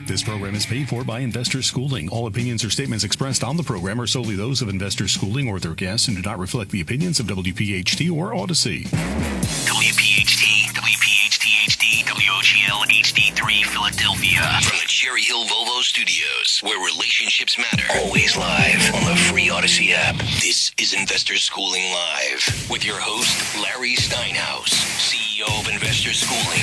This program is paid for by Investors Schooling. All opinions or statements expressed on the program are solely those of Investors Schooling or their guests and do not reflect the opinions of WPHT or Odyssey. WPHT, WPHT-HD, WOGL HD3 Philadelphia. From the Cherry Hill Volvo Studios, where relationships matter. Always live on the free Odyssey app. This is Investors Schooling Live with your host, Larry Steinhaus, CEO of Investors Schooling.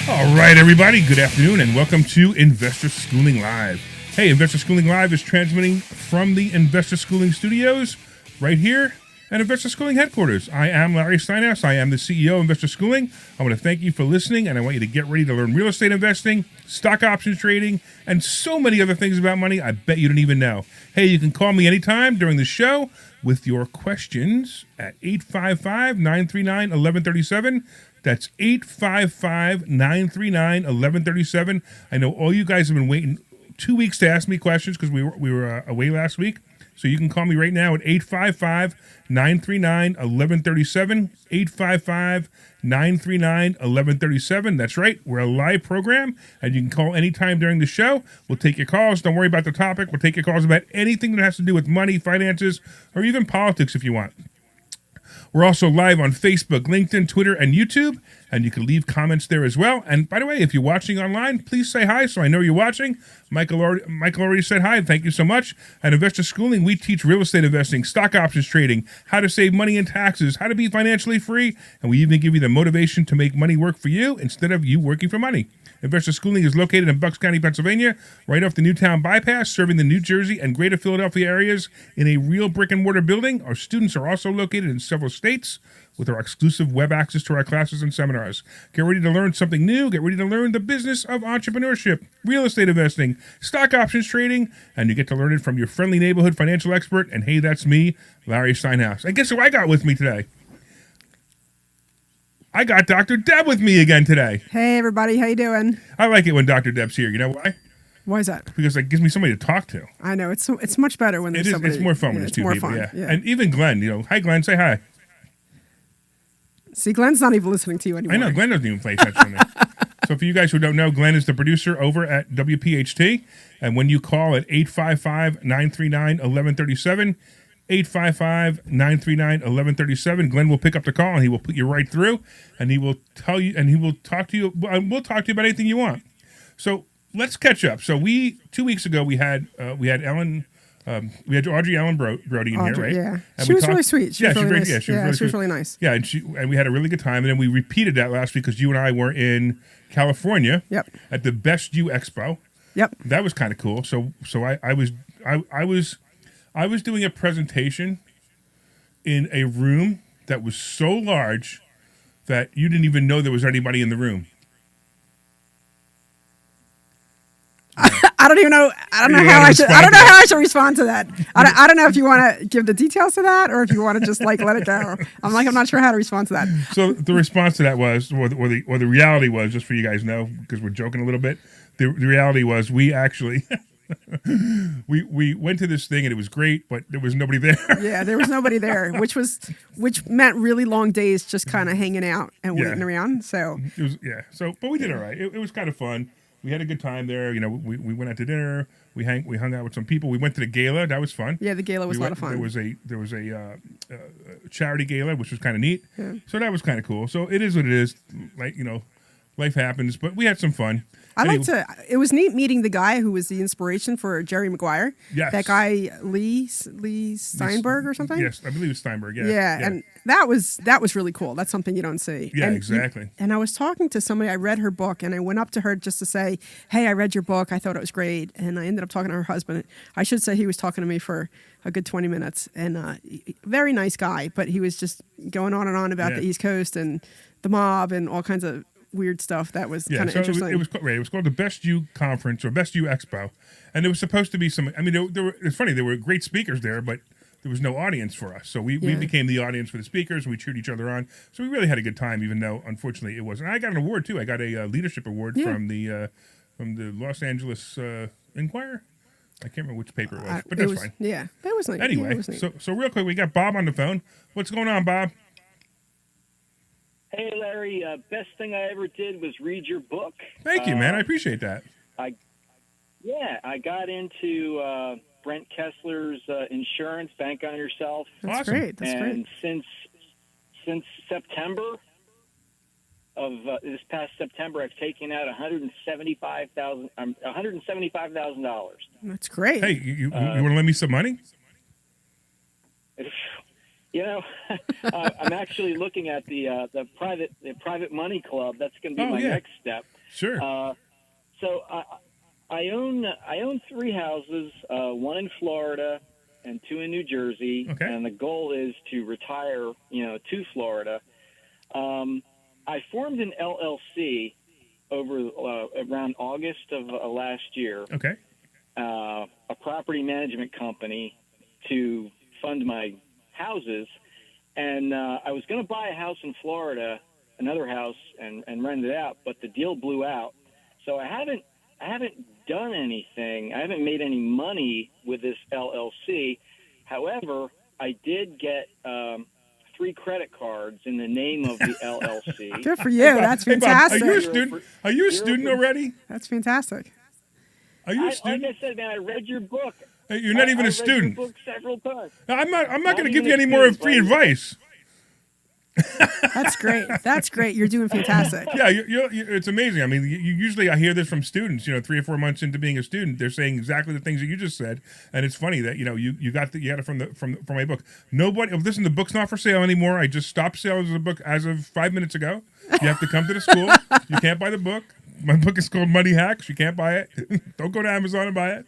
All right, everybody. Good afternoon, and welcome to Investor Schooling Live. Hey, Investor Schooling Live is transmitting from the Investor Schooling Studios right here at Investor Schooling headquarters. I am Larry Steinhaus. I am the CEO of Investor Schooling. I want to thank you for listening, and I want you to get ready to learn real estate investing, stock options trading, and so many other things about money I bet you don't even know. Hey, you can call me anytime during the show with your questions at 855-939-1137. That's 855-939-1137. I know all you guys have been waiting 2 weeks to ask me questions because we were away last week. So you can call me right now at 855-939-1137, 855-939-1137. That's right. We're a live program, and you can call anytime during the show. We'll take your calls. Don't worry about the topic. We'll take your calls about anything that has to do with money, finances, or even politics if you want. We're also live on Facebook, LinkedIn, Twitter, and YouTube, and you can leave comments there as well. And by the way, if you're watching online, please say hi so I know you're watching. Michael already said hi. Thank you so much. At Investor Schooling, we teach real estate investing, stock options trading, how to save money in taxes, how to be financially free, and we even give you the motivation to make money work for you instead of you working for money. Investor Schooling is located in Bucks County, Pennsylvania, right off the Newtown Bypass, serving the New Jersey and greater Philadelphia areas in a real brick-and-mortar building. Our students are also located in several states with our exclusive web access to our classes and seminars. Get ready to learn something new. Get ready to learn the business of entrepreneurship, real estate investing, stock options trading, and you get to learn it from your friendly neighborhood financial expert. And hey, that's me, Larry Steinhaus. And guess who I got with me today? I got Dr. Deb with me again today. Hey, everybody. How you doing? I like it when Dr. Deb's here. You know why? Why is that? Because it gives me somebody to talk to. I know. It's much better when there's somebody. It's more fun when it's two more people. Fun. Yeah. And even Glenn, hi, Glenn. Say hi. See, Glenn's not even listening to you anymore. I know. Glenn doesn't even pay attention to me. So for you guys who don't know, Glenn is the producer over at WPHT. And when you call at 855-939-1137, 855-939-1137. Glenn will pick up the call and he will put you right through, and he will tell you, and he will talk to you. We'll talk to you about anything you want. So let's catch up. So 2 weeks ago we had Ellen, we had Audrey Ellen Brody in here, right? Yeah, and she was really sweet. She was really nice. She was really nice. Yeah, and we had a really good time, and then we repeated that last week because you and I were in California. Yep. At the Best You Expo. Yep. That was kind of cool. So I was doing a presentation in a room that was so large that you didn't even know there was anybody in the room. I don't even know. I don't know how I should respond to that. I don't know if you want to give the details to that or if you want to just let it go. I'm not sure how to respond to that. So the response to that was, or the reality was, just for you guys to know, because we're joking a little bit. The reality was we actually. we went to this thing and it was great, but there was nobody there. Yeah, there was nobody there, which meant really long days just kind of hanging out and waiting around. So it was but we did all right. It was kind of fun. We had a good time there. We went out to dinner. We hung out with some people. We went to the gala. That was fun. Yeah, the gala was a lot of fun. There was a charity gala, which was kind of neat. Yeah. So that was kind of cool. So it is what it is. Like life happens, but we had some fun. It was neat meeting the guy who was the inspiration for Jerry Maguire. Yes. That guy, Lee Steinberg or something? Yes, I believe it's Steinberg, yeah. Yeah, and that was really cool. That's something you don't see. Yeah, exactly. And I was talking to somebody, I read her book, and I went up to her just to say, hey, I read your book, I thought it was great. And I ended up talking to her husband. I should say he was talking to me for a good 20 minutes. And very nice guy, but he was just going on and on about the East Coast and the mob and all kinds of weird stuff. That was kind of interesting. It was called the Best You Conference or Best You Expo, and there was supposed to be some. I mean, it's funny. There were great speakers there, but there was no audience for us. So we became the audience for the speakers. We cheered each other on. So we really had a good time, even though unfortunately it wasn't. I got an award too. I got a leadership award from the Los Angeles Inquirer. I can't remember which paper it was, but that's fine. Yeah, that was nice. Anyway, so real quick, we got Bob on the phone. What's going on, Bob? Hey, Larry. Best thing I ever did was read your book. Thank you, man. I appreciate that. I got into Brent Kessler's insurance, Bank on Yourself. That's Awesome. great. That's And great. since September of this past September, I've taken out $175,000. Hey, That's great. you want to lend me some money? You know, I'm actually looking at the private money club. That's going to be my next step. Sure. So I own 3 houses, one in Florida and 2 in New Jersey. Okay. And the goal is to retire, to Florida. I formed an LLC over around August of last year. Okay. A property management company to fund my houses, and I was going to buy a house in Florida, another house, and rent it out, but the deal blew out. So I haven't done anything. I haven't made any money with this LLC. However, I did get 3 credit cards in the name of the LLC. Good for you. That's Hey, Bob, fantastic. are you a student already? That's fantastic. Are you a Like student? I said, man, I read your book. Hey, you're not even I a read student. your book several times. I'm not going to Not give even you a any more student, free right? advice. That's great. That's great. You're doing fantastic. Yeah, it's amazing. I mean, usually I hear this from students. 3 or 4 months into being a student, they're saying exactly the things that you just said, and it's funny that you got it from my book. Nobody, listen, the book's not for sale anymore. I just stopped sales of the book as of 5 minutes ago. You have to come to the school. You can't buy the book. My book is called Money Hacks. You can't buy it. Don't go to Amazon and buy it.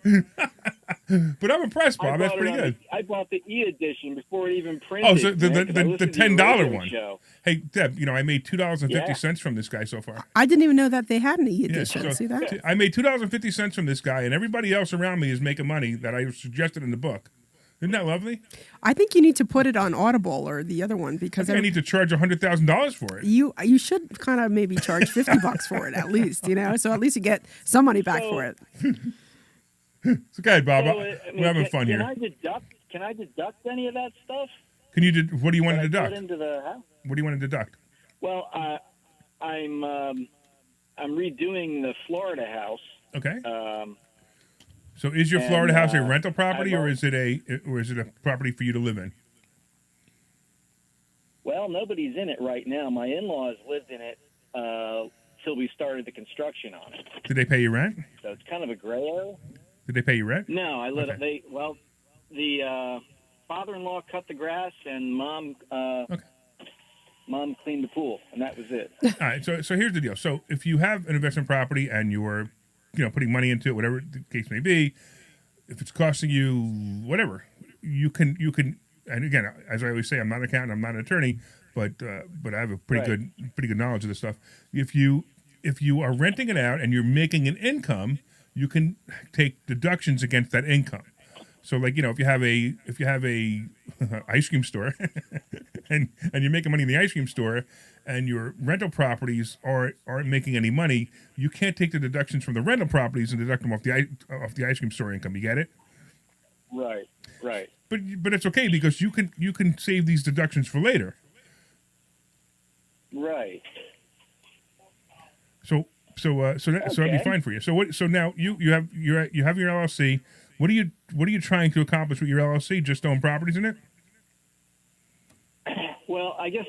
But I'm impressed, Bob. That's pretty good. I bought the e-edition before it even printed. Oh, so the man, 'cause I listened to your $10 radio one. show. Hey, Deb, I made $2.50 from this guy so far. I didn't even know that they had an Yeah, e-edition. so See that? I made $2.50 from this guy, and everybody else around me is making money that I suggested in the book. Isn't that lovely? I think you need to put it on Audible or the other one I because think I need to charge $100,000 for it. you should kind of maybe charge $50 for it at least, so at least you get some money back for it. So, go ahead, Bob. So, We're having fun can here. Can I deduct any of that stuff? What do you want to that I deduct? put into the house? What do you want to deduct? Well, I'm redoing the Florida house. Okay. So, is your Florida house a rental property, or is it a property for you to live in? Well, nobody's in it right now. My in-laws lived in it till we started the construction on it. Did they pay you rent? So it's kind of a gray area. Did they pay you rent? No, I let Okay. the father-in-law cut the grass and mom cleaned the pool, and that was it. All right. So here's the deal. So if you have an investment property and you're putting money into it, whatever the case may be, if it's costing you whatever, you can. And again, as I always say, I'm not an accountant, I'm not an attorney, but I have a pretty good knowledge of this stuff. If you are renting it out and you're making an income, you can take deductions against that income. So, like, if you have a ice cream store and you're making money in the ice cream store, and your rental properties aren't making any money, you can't take the deductions from the rental properties and deduct them off the ice cream store income. You get it? Right. But it's okay because you can save these deductions for later. Right. So that'd be fine for you. So now you have your LLC. What are you trying to accomplish with your LLC? Just own properties in it? Well, I guess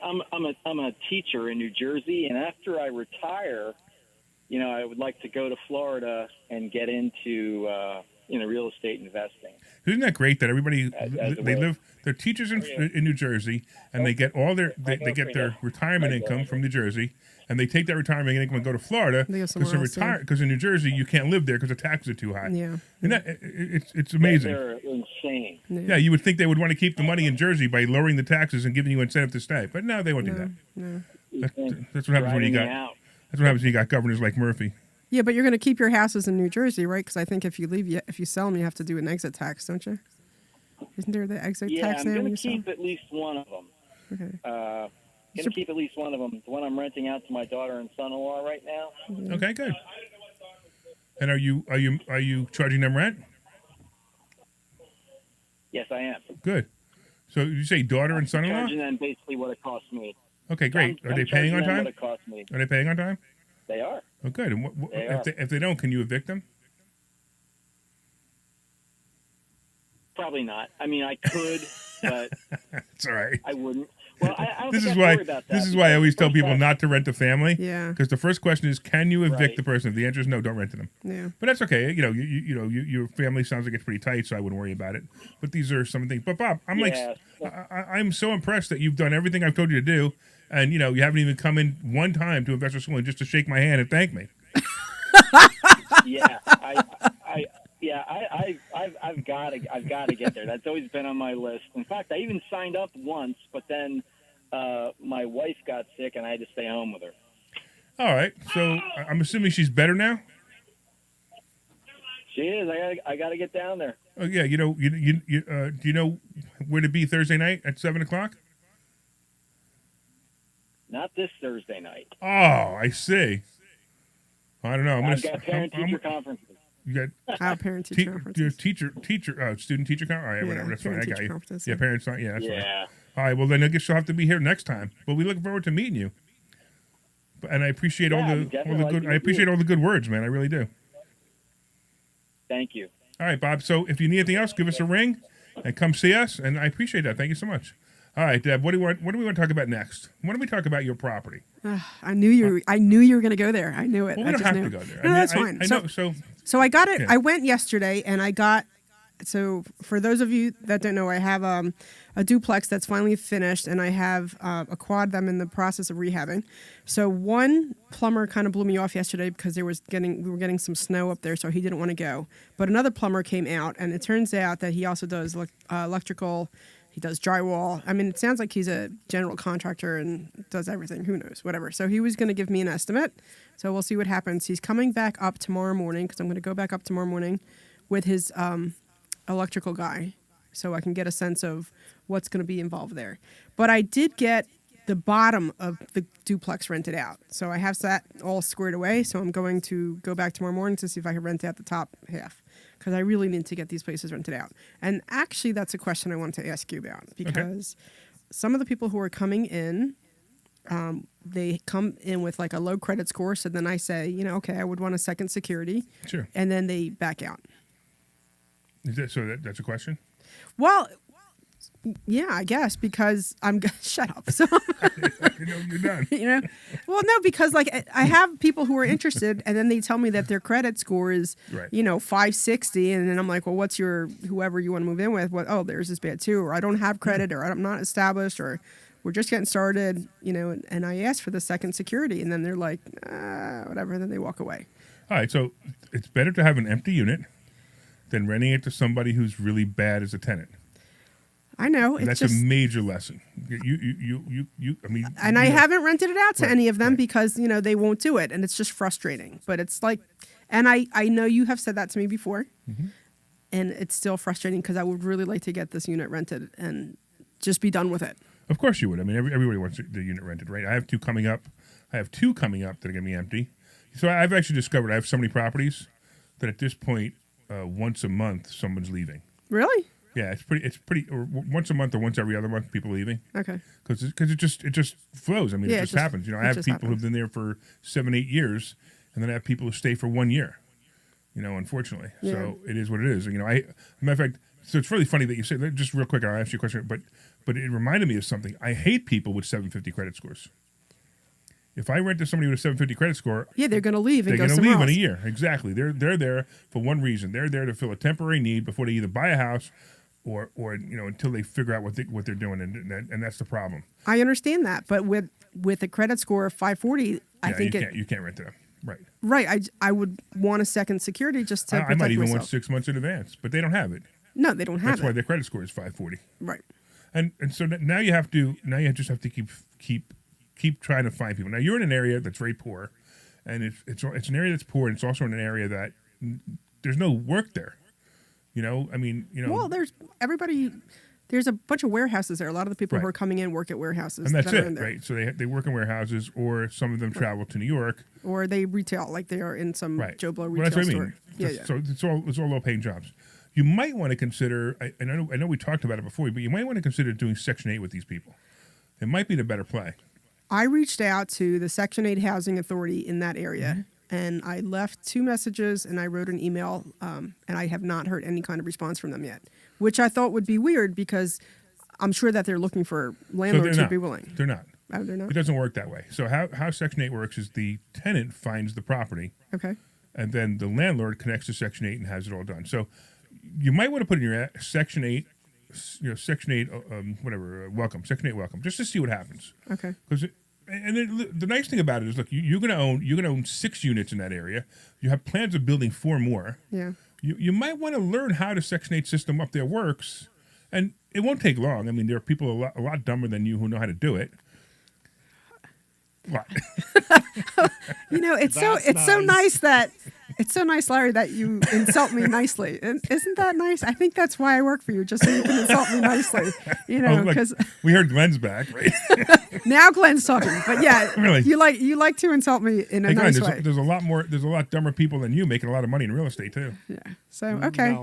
I'm a teacher in New Jersey, and after I retire, I would like to go to Florida and get into real estate investing. Isn't that great that everybody way. they're teachers in New Jersey, and they get all their they get their retirement income from New Jersey, and they take that retirement income and go to Florida They go somewhere else, yeah. because in New Jersey you can't live there because the taxes are too high. Yeah. And it's amazing. They're insane. Yeah, you would think they would want to keep the money in Jersey by lowering the taxes and giving you incentive to stay, but no, they won't do that. No. That's what happens when you Driving me got. out. That's what happens when you got governors like Murphy. Yeah, but you're going to keep your houses in New Jersey, right? Because I think if you sell them, you have to do an exit tax, don't you? Isn't there the exit tax I'm now when going you to sell? keep at least one of them. Okay. Going to keep at least one of them. The one I'm renting out to my daughter and son-in-law right now. Okay, good. And are you charging them rent? Yes, I am. Good. So you say daughter and son-in-law? Charging them basically what it costs me. Okay, great. Are they paying on time? Are they paying on time? They are. Oh, good. And They are. if they don't, can you evict them? Probably not. I mean, I could, but It's all right. I wouldn't. Well, I don't This think is I why. have to worry about that. This is why I always tell First people off, not to rent a family. Yeah. Because the first question is, can you evict Right. the person? If the answer is no, don't rent to them. Yeah. But that's okay. Your family sounds like it's pretty tight, so I wouldn't worry about it. But these are some things. But Bob, I'm Yeah. I'm so impressed that you've done everything I've told you to do, and you haven't even come in one time to investor schooling just to shake my hand and thank me. Yeah, I've got to get there. That's always been on my list. In fact, I even signed up once, but then my wife got sick and I had to stay home with her. All right. So I'm assuming she's better now. She is. I got to get down there. Oh yeah. Do you know where to be Thursday night at 7:00? Not this Thursday night. Oh, I see. I don't know. I've got parent-teacher conferences. You got Our parent-teacher conferences. student-teacher conference. All right, Yeah, whatever. That's fine. I got parent-teacher you. conferences, Yeah, yeah. parents. Yeah, that's fine. Yeah. All right. Well, then I guess you'll have to be here next time. But we look forward to meeting you. And I appreciate Yeah, all I'd the definitely like good. to I meet appreciate you. all the good words, man. I really do. Thank you. All right, Bob. So if you need anything else, give us a ring and come see us. And I appreciate that. Thank you so much. All right, Deb. What do we want to talk about next? Why don't we talk about your property? I knew you were going to go there. I knew it. Well, I we don't just have knew. to go there. No, that's fine. I know. So So I got it. Yeah. I went yesterday, and I got. So for those of you that don't know, I have a duplex that's finally finished, and I have a quad that I'm in the process of rehabbing. So one plumber kind of blew me off yesterday because we were getting some snow up there, so he didn't want to go. But another plumber came out, and it turns out that he also does electrical. He does drywall. I mean, it sounds like he's a general contractor and does everything. Who knows? Whatever. So he was going to give me an estimate. So we'll see what happens. He's coming back up tomorrow morning because I'm going to go back up tomorrow morning with his electrical guy so I can get a sense of what's going to be involved there. But I did get the bottom of the duplex rented out. So I have that all squared away. So I'm going to go back tomorrow morning to see if I can rent out the top half because I really need to get these places rented out. And actually, that's a question I wanted to ask you about because some of the people who are coming in, they come in with like a low credit score. So then I say, okay, I would want a second security. sure. And then they back out. That's a question. Well, yeah, I guess because shut up. So, You're done. well, no, because like I have people who are interested, and then they tell me that their credit score is, Right. 560, and then I'm like, well, what's your whoever you want to move in with? What? Oh, theirs is bad too, or I don't have credit, or I'm not established, or we're just getting started, And I ask for the second security, and then they're like, whatever, and then they walk away. All right. So it's better to have an empty unit than renting it to somebody who's really bad as a tenant. I know. It's That's just, a major lesson. You. I mean, and I haven't rented it out to Right, any of them right. because they won't do it, and it's just frustrating. But it's like, and I know you have said that to me before, Mm-hmm. and it's still frustrating because I would really like to get this unit rented and just be done with it. Of course you would. I mean, everybody wants the unit rented, right? I have two coming up that are going to be empty. So I've actually discovered I have so many properties that at this point, once a month, someone's leaving. Really? Yeah, it's pretty. Or once a month or once every other month, people leaving. Okay. Because it just flows. I mean, Yeah, it it just just- happens. I it have just people who've happens. been there for 7-8 years, and then I have people who stay for 1 year. Unfortunately. Yeah. So it is what it is. Matter of fact, so it's really funny that you say that. Just real quick, I'll ask you a question. But it reminded me of something. I hate people with 750 credit scores. If I rent to somebody with a 750 credit score, Yeah, they're going to leave and they're go going to somewhere leave in a else. year. Exactly. They're there for one reason. They're there to fill a temporary need before they either buy a house or until they figure out what they're doing, and that's the problem. I understand that, but with a credit score of 540, I think you can't rent to them. Right. right. I would want a second security just to I protect might even myself. want 6 months in advance, but they don't have it. No, they don't have That's it. why their credit score is 540. Right. And so now you just have to keep trying to find people. Now you're in an area that's very poor, and it's an area that's poor, and it's also in an area that there's no work there. Well, there's a bunch of warehouses there. A lot of the people who Right. are coming in work at warehouses. and that's that are in it, there. right? So they work in warehouses, or some of them travel to New York. Or they retail, like they are in some Right. Joe Blow Well, retail that's what I store. mean. Yeah. So it's all low-paying jobs. You might want to consider, and I know we talked about it before, but you might want to consider doing Section 8 with these people. It might be the better play. I reached out to the Section 8 Housing Authority in that area, Mm-hmm. and I left 2 messages, and I wrote an email, and I have not heard any kind of response from them yet, which I thought would be weird because I'm sure that they're looking for landlords who'd be willing. They're not. Oh, they're not? It doesn't work that way. So how Section 8 works is the tenant finds the property, Okay. and then the landlord connects to Section 8 and has it all done. So you might want to put in your Section 8, Section 8, welcome, Section 8 welcome, just to see what happens. Okay. Because the nice thing about it is, look, you're gonna own 6 units in that area. You have plans of building 4 more. Yeah. You might want to learn how the Section 8 system up there works, and it won't take long. I mean, there are people a lot dumber than you who know how to do it. What? It's so nice that it's so nice, Larry, that you insult me nicely. Isn't that nice? I think that's why I work for you, just so you can insult me nicely. Because we heard Glenn's back, right? now Glenn's talking. But yeah, Really? you like to insult me in a Hey, Glenn, nice way. there's a lot dumber people than you making a lot of money in real estate too. Yeah. So okay.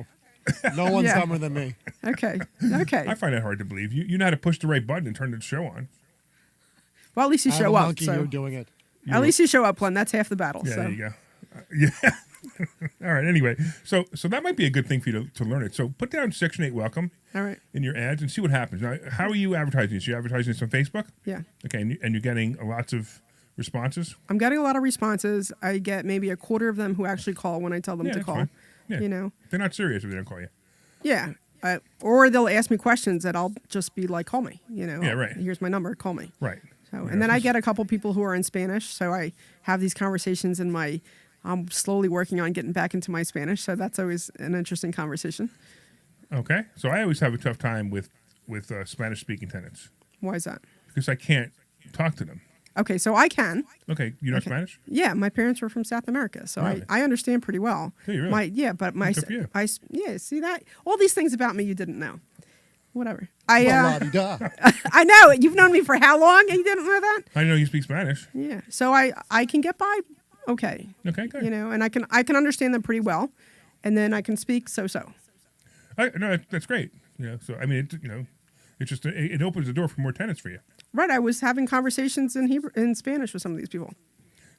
No one's Yeah. dumber than me. Okay. I Okay. find that hard to believe. You know how to push the right button and turn the show on. Well, at least you I have show a up. monkey So here doing it. at least you show up, Glenn. That's half the battle. Yeah, so. there you go. Yeah. All right. Anyway, so that might be a good thing for you to learn it. So put down Section 8 welcome All right. in your ads and see what happens. Now, how are you advertising this? You advertising this on Facebook? Yeah. Okay, and you're getting lots of responses? I'm getting a lot of responses. I get maybe a quarter of them who actually call when I tell them Yeah, to that's call. fine. Yeah. They're not serious if they don't call you. Yeah. Or they'll ask me questions that I'll just be like, call me. Yeah, right. Here's my number. Call me. Right. So, Yeah, and then I that's- get a couple people who are in Spanish. So I have these conversations I'm slowly working on getting back into my Spanish. So that's always an interesting conversation. Okay. So I always have a tough time with Spanish-speaking tenants Why is that? because I can't talk to them. Okay. So I can. Okay. You know Okay. Spanish? Yeah. My parents were from South America. So Really? I understand pretty well. Do you really? But my, Good for you. see that? All these things about me you didn't know. Whatever. I know. You've known me for how long and you didn't know that? I know you speak Spanish. Yeah. So I can get by okay. Okay, good. And I can understand them pretty well. And then I can speak so. No, that's great. So I mean, it's just it opens the door for more tenants for you. Right. I was having conversations in Spanish with some of these people.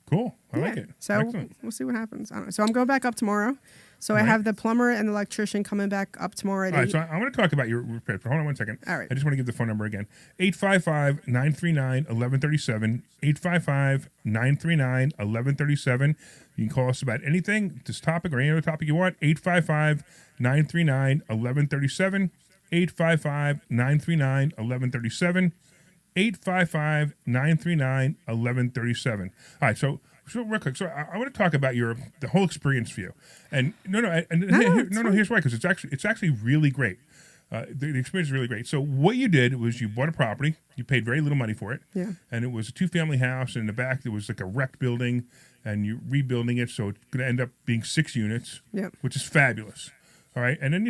Cool. I like it. So Excellent. we'll see what happens. I don't know. So I'm going back up tomorrow. So I Right. have the plumber and the electrician coming back up tomorrow at All right, 8. so I want to talk about your repair. Hold on one second. All right. I just want to give the phone number again. 855-939-1137. 855-939-1137. You can call us about anything, this topic or any other topic you want. 855-939-1137. 855-939-1137. 855-939-1137. All right, so real quick, so I want to talk about the whole experience for you, and here's why, because it's actually really great. The experience is really great. So what you did was you bought a property, you paid very little money for it, Yeah. and it was a 2-family house. And in the back there was like a wrecked building, and you're rebuilding it, so it's going to end up being 6 units, Yep. which is fabulous. All right, and then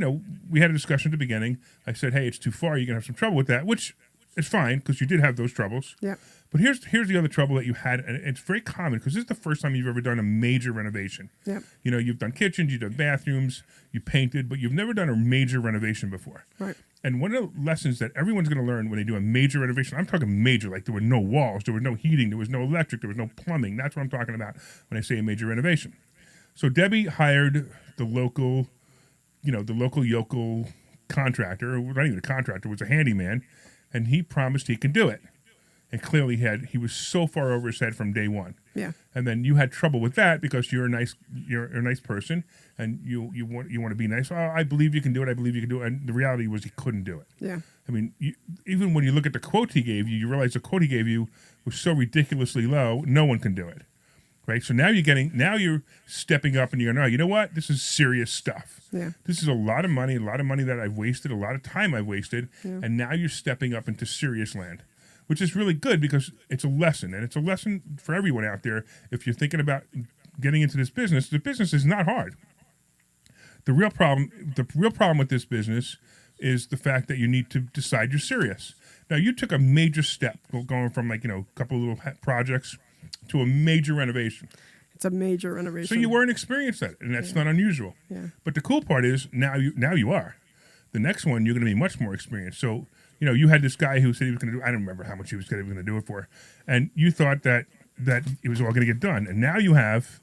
we had a discussion at the beginning. I said, hey, it's too far. You're going to have some trouble with that, which is fine because you did have those troubles. Yeah. But here's the other trouble that you had, and it's very common because this is the first time you've ever done a major renovation. Yep. You've done kitchens, you've done bathrooms, you painted, but you've never done a major renovation before. Right. And one of the lessons that everyone's going to learn when they do a major renovation, I'm talking major, like there were no walls, there was no heating, there was no electric, there was no plumbing. That's what I'm talking about when I say a major renovation. So Debbie hired the local yokel contractor, or not even a contractor, was a handyman, and he promised he could do it. And clearly he was so far over his head from day one. Yeah. And then you had trouble with that because you're a nice person, and you want to be nice. Oh, I believe you can do it. I believe you can do it. And the reality was he couldn't do it. Yeah. I mean, even when you look at the quote he gave you, you realize the quote he gave you was so ridiculously low. No one can do it, right? So now you're stepping up, and you're going, oh, you know what? This is serious stuff. Yeah. This is a lot of money that I've wasted, a lot of time I've wasted, and now you're stepping up into serious land, which is really good because it's a lesson, and it's a lesson for everyone out there. If you're thinking about getting into this business, the business is not hard. The real problem with this business is the fact that you need to decide you're serious. Now, you took a major step going from a couple of little projects to a major renovation. It's a major renovation. So you weren't experienced at it, and that's not unusual. Yeah. But the cool part is now you are. The next one, you're going to be much more experienced. So you had this guy who said he was going to do. I don't remember how much he was going to do it for, and you thought that it was all going to get done, and now you have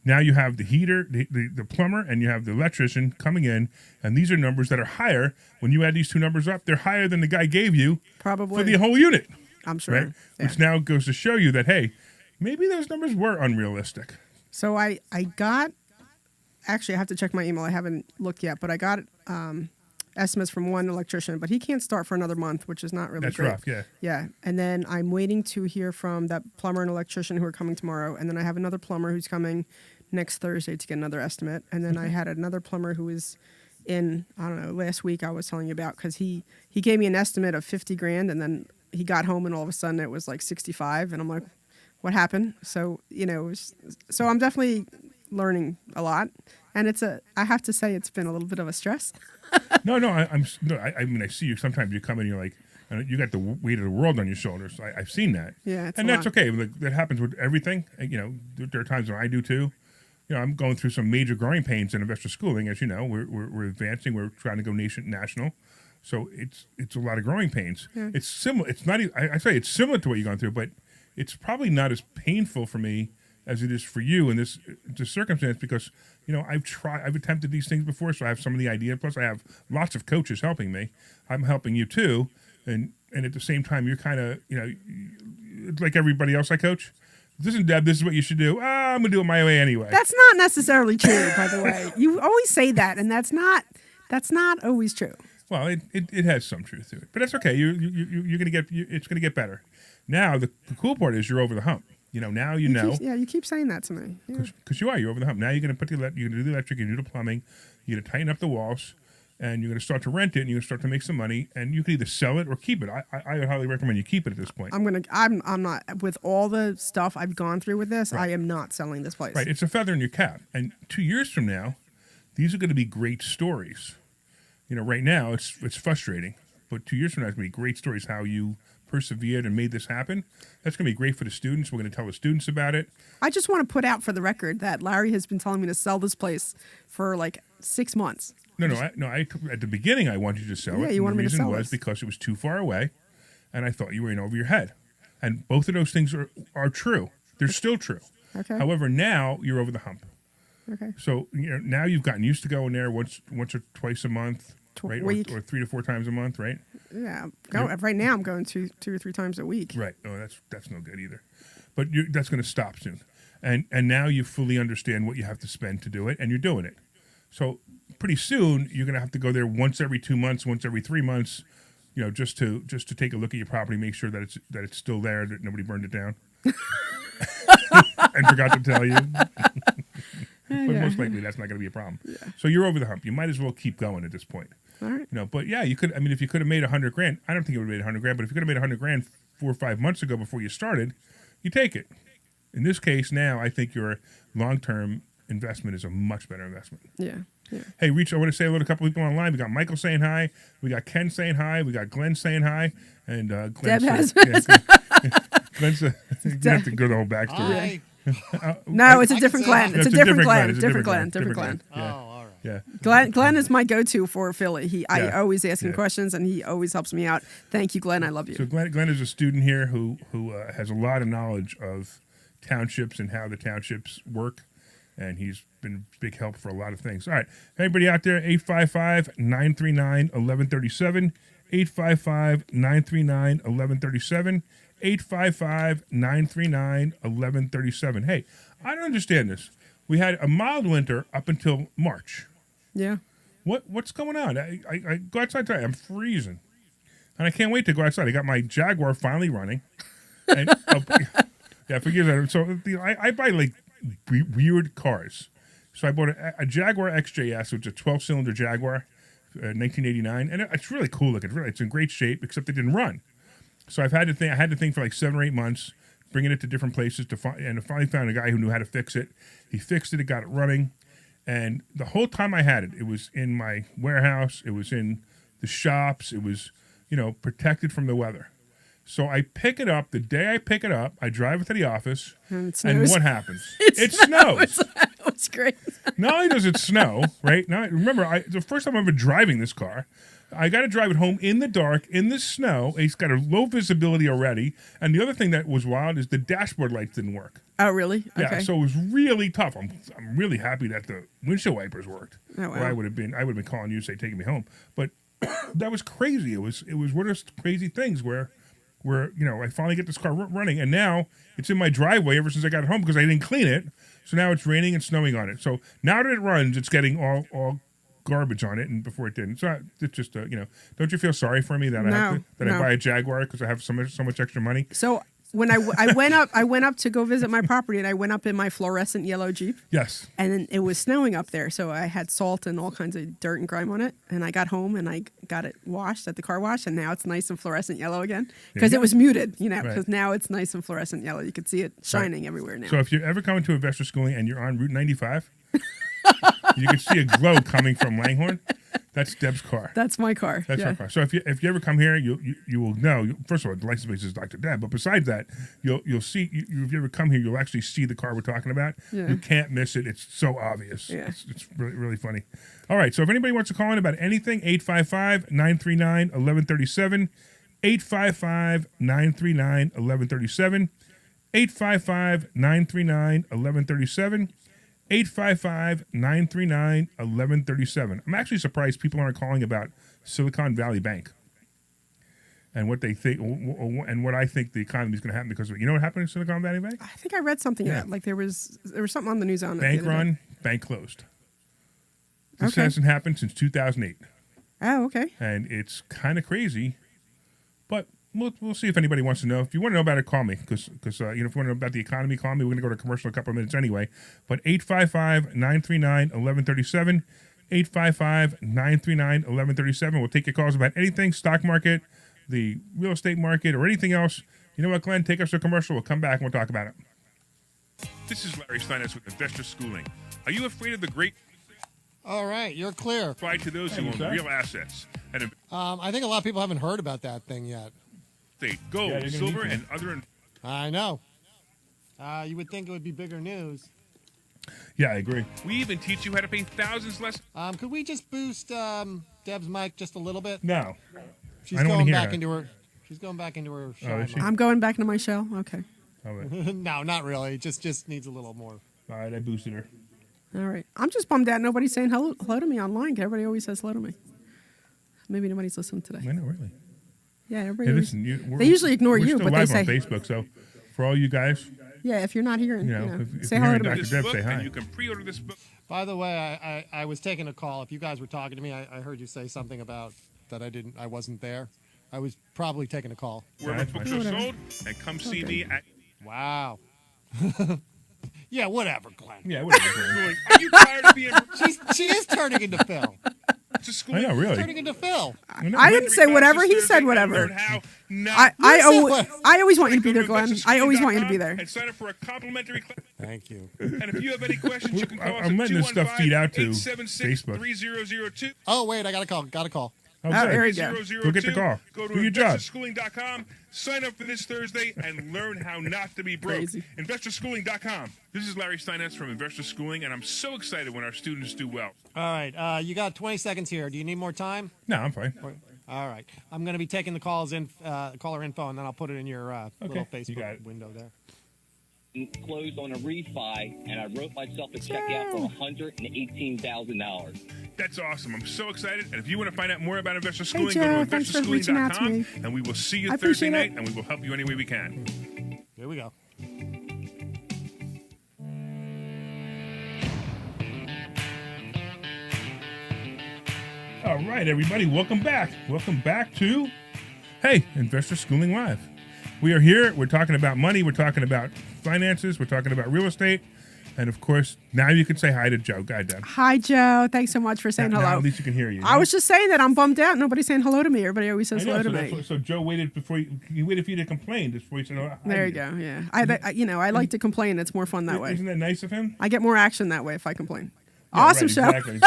the heater, the plumber, and you have the electrician coming in, and these are numbers that are higher. When you add these two numbers up, they're higher than the guy gave you Probably. for the whole unit. I'm sure. Right? Yeah. Which now goes to show you that, hey, maybe those numbers were unrealistic. So I got, actually I have to check my email. I haven't looked yet, but I got estimates from one electrician, but he can't start for another month, which is not really That's great. rough, yeah. Yeah. And then I'm waiting to hear from that plumber and electrician who are coming tomorrow. And then I have another plumber who's coming next Thursday to get another estimate. And then I had another plumber who was in, I don't know, last week I was telling you about, because he gave me an estimate of 50 grand, and then he got home and all of a sudden it was like 65. And I'm like, what happened? So, so I'm definitely learning a lot. And I have to say, it's been a little bit of a stress. No, I mean, I see you. Sometimes you come in, you're like, you got the weight of the world on your shoulders. I've seen that. Yeah, it's and a that's lot. okay. Like, that happens with everything. There are times when I do too. I'm going through some major growing pains in investor schooling. As you know, we're advancing. We're trying to go national. So it's a lot of growing pains. Yeah. It's similar. It's not. I say it's similar to what you've gone through, but it's probably not as painful for me as it is for you in this circumstance, because I've attempted these things before, so I have some of the idea. Plus, I have lots of coaches helping me. I'm helping you too, and at the same time, you're kind of like everybody else I coach. Listen, Deb, this is what you should do. I'm gonna do it my way anyway. That's not necessarily true, by the way. You always say that, and that's not always true. Well, it has some truth to it, but that's okay. You're gonna get it's gonna get better. Now the cool part is you're over the hump. Now you know. You keep saying that to me. Yeah. Because you're over the hump. Now you're going to you're going to do the electric, you're going to do the plumbing, you're going to tighten up the walls, and you're going to start to rent it, and you're going to start to make some money, and you can either sell it or keep it. I would highly recommend you keep it at this point. I'm not, with all the stuff I've gone through with this, Right. I am not selling this place. Right. It's a feather in your cap. And 2 years from now, these are going to be great stories. Right now it's frustrating, but 2 years from now it's going to be great stories how you persevered and made this happen. That's going to be great for the students. We're going to tell the students about it. I just want to put out for the record that Larry has been telling me to sell this place for like 6 months. No. At the beginning, I wanted you to sell it. Yeah, you wanted me to sell The reason was this. because it was too far away, and I thought you were in over your head. And both of those things are true. They're still true. Okay. However, now you're over the hump. Okay. So now you've gotten used to going there once or twice a month, right? Week. Or 3 to 4 times a month, right? Yeah. Right now I'm going two or three times a week. Right. Oh, that's no good either. But that's going to stop soon. And now you fully understand what you have to spend to do it, and you're doing it. So pretty soon you're going to have to go there once every 2 months, once every 3 months, just to take a look at your property, make sure that it's still there, that nobody burned it down, and forgot to tell you. But most likely that's not going to be a problem. Yeah. So you're over the hump. You might as well keep going at this point. All right. But yeah, you could. I mean, if you could have made $100,000, I don't think it would have made $100,000. But if you could have made $100,000 4 or 5 months ago before you started, you take it. In this case, now I think your long-term investment is a much better investment. Yeah. Yeah. Hey, Reach, I want to say hello to a couple people online. We got Michael saying hi. We got Ken saying hi. We got Glenn saying hi. And Glenn Deb has. Glenn's you have to go the whole backstory. No, it's a I different can say Glenn. hi. It's a It's different Glenn. It's a Different Glenn. Oh, Yeah. all right. Yeah. Glenn is my go-to for Philly. I Yeah. always ask him Yeah. questions, and he always helps me out. Thank you, Glenn. I love you. So Glenn is a student here who has a lot of knowledge of townships and how the townships work, and he's been a big help for a lot of things. All right, anybody out there, 855-939-1137, 855-939-1137, 855-939-1137. Hey, I don't understand this. We had a mild winter up until March. Yeah. What's going on? I go outside today. I'm freezing, and I can't wait to go outside. I got my Jaguar finally running, and yeah, forgive that. So I buy like weird cars. So I bought a Jaguar XJS, which is a 12-cylinder Jaguar, 1989, and it's really cool looking. It's in great shape, except it didn't run. So I had the thing for like 7 or 8 months, bringing it to different places and I finally found a guy who knew how to fix it. He fixed it, got it running, and the whole time I had it, it was in my warehouse, it was in the shops, it was protected from the weather. So I pick it up. The day I pick it up, I drive it to the office, And it and snows. what happens? It snows. It's great. Not only does it snow, right? Now, remember, the first time I'm ever driving this car, I got to drive it home in the dark, in the snow. It's got a low visibility already. And the other thing that was wild is the dashboard lights didn't work. Oh, really? Yeah, Okay. so it was really tough. I'm really happy that the windshield wipers worked. Oh, wow. Or I would have been calling you, say, taking me home. But that was crazy. It was one of those crazy things where I finally get this car running, and now it's in my driveway ever since I got it home because I didn't clean it. So now it's raining and snowing on it. So now that it runs, it's getting all garbage on it, and before it didn't. So it's just don't you feel sorry for me that I buy a Jaguar because I have so much extra money? So when I went up to go visit my property, and I went up in my fluorescent yellow Jeep. Yes. And then it was snowing up there, so I had salt and all kinds of dirt and grime on it. And I got home and I got it washed at the car wash, and now it's nice and fluorescent yellow again because it was muted, because now it's nice and fluorescent yellow. You can see it shining everywhere now. So if you're ever coming to Investor Schooling and you're on Route 95, you can see a glow coming from Langhorne. That's Deb's car. That's my car. That's her car. So if you ever come here, you will know. First of all, the license plate is Dr. Deb. But besides that, you'll see. If you ever come here, you'll actually see the car we're talking about. Yeah. You can't miss it. It's so obvious. Yeah. It's really, really funny. All right. So if anybody wants to call in about anything, 855-939-1137, 855-939-1137, 855-939-1137. 855-939-1137. I'm actually surprised people aren't calling about Silicon Valley Bank and what they think and what I think the economy is going to happen because you know what happened in Silicon Valley Bank? I think I read something like there was something on the news on it. Bank run, bank closed. This hasn't happened since 2008. Oh, okay. And it's kind of crazy, but we'll see if anybody wants to know. If you want to know about it, call me because if you want to know about the economy, call me. We're going to go to commercial in a couple of minutes anyway. But 855-939-1137, 855-939-1137. We'll take your calls about anything, stock market, the real estate market, or anything else. You know what, Glenn? Take us to a commercial. We'll come back and we'll talk about it. This is Larry Steinitz with Investor Schooling. Are you afraid of the great... All right, you're clear. Apply to those who own real assets. And I think a lot of people haven't heard about that thing yet. Gold, silver, and other... I know. You would think it would be bigger news. Yeah, I agree. We even teach you how to pay thousands less... Could we just boost Deb's mic just a little bit? No. She's going back into her... She's going back into her shell. I'm going back into my shell? Okay. All right. No, not really. Just needs a little more. All right, I boosted her. All right. I'm just bummed out nobody's saying hello to me online. Everybody always says hello to me. Maybe nobody's listening today. I know, really. Yeah, everybody. Hey, listen, they usually ignore you, but they say on Facebook. So, for all you guys, if you're not here, if say you're hello hearing to me. Dr. Deb, say hi. And you can pre-order this book. By the way, I was taking a call. If you guys were talking to me, I heard you say something about that I wasn't there. I was probably taking a call. Where books are sold, and come see me at... Wow. Yeah, whatever, Glenn. Yeah, whatever. Glenn. Are you tired of being... She is turning into Phil. I know, really. Turning into Phil. I didn't say whatever. He said whatever. I always want you to be there, Glenn. I always want you to be there. And sign up for a complimentary class. Thank you. And if you have any questions, you can call us I'm at letting this stuff feed out to 215-876-3002. Oh, wait, I got a call. Got a call. There you go. Go get the call. Go to Do your job. investorschooling.com, sign up for this Thursday, and learn how not to be broke. Crazy. Investorschooling.com. This is Larry Steinitz from Investor Schooling, and I'm so excited when our students do well. All right, you got 20 seconds here. Do you need more time? No, I'm fine. All right. I'm going to be taking the caller info, and then I'll put it in your little Facebook window there. Closed on a refi, and I wrote myself a check out for $118,000. That's awesome. I'm so excited. And if you want to find out more about Investor Schooling, Joe, go to thanks for reaching out to me. investorschooling.com, and we will see you I Thursday appreciate night, it. and we will help you any way we can. Here we go. All right, everybody, welcome back. Welcome back to, Investor Schooling Live. We are here. We're talking about money. We're talking about finances. We're talking about real estate. And, of course, now you can say hi to Joe. Go ahead, Deb. Hi, Joe. Thanks so much for saying hello. Now at least you can hear you. I was just saying that I'm bummed out. Nobody's saying hello to me. Everybody always says hello to me. So Joe waited before he waited for you to complain before you said, hi. There you go. Yeah. I like to complain. It's more fun that way. Isn't that nice of him? I get more action that way if I complain. Yeah, Awesome right, show. Exactly.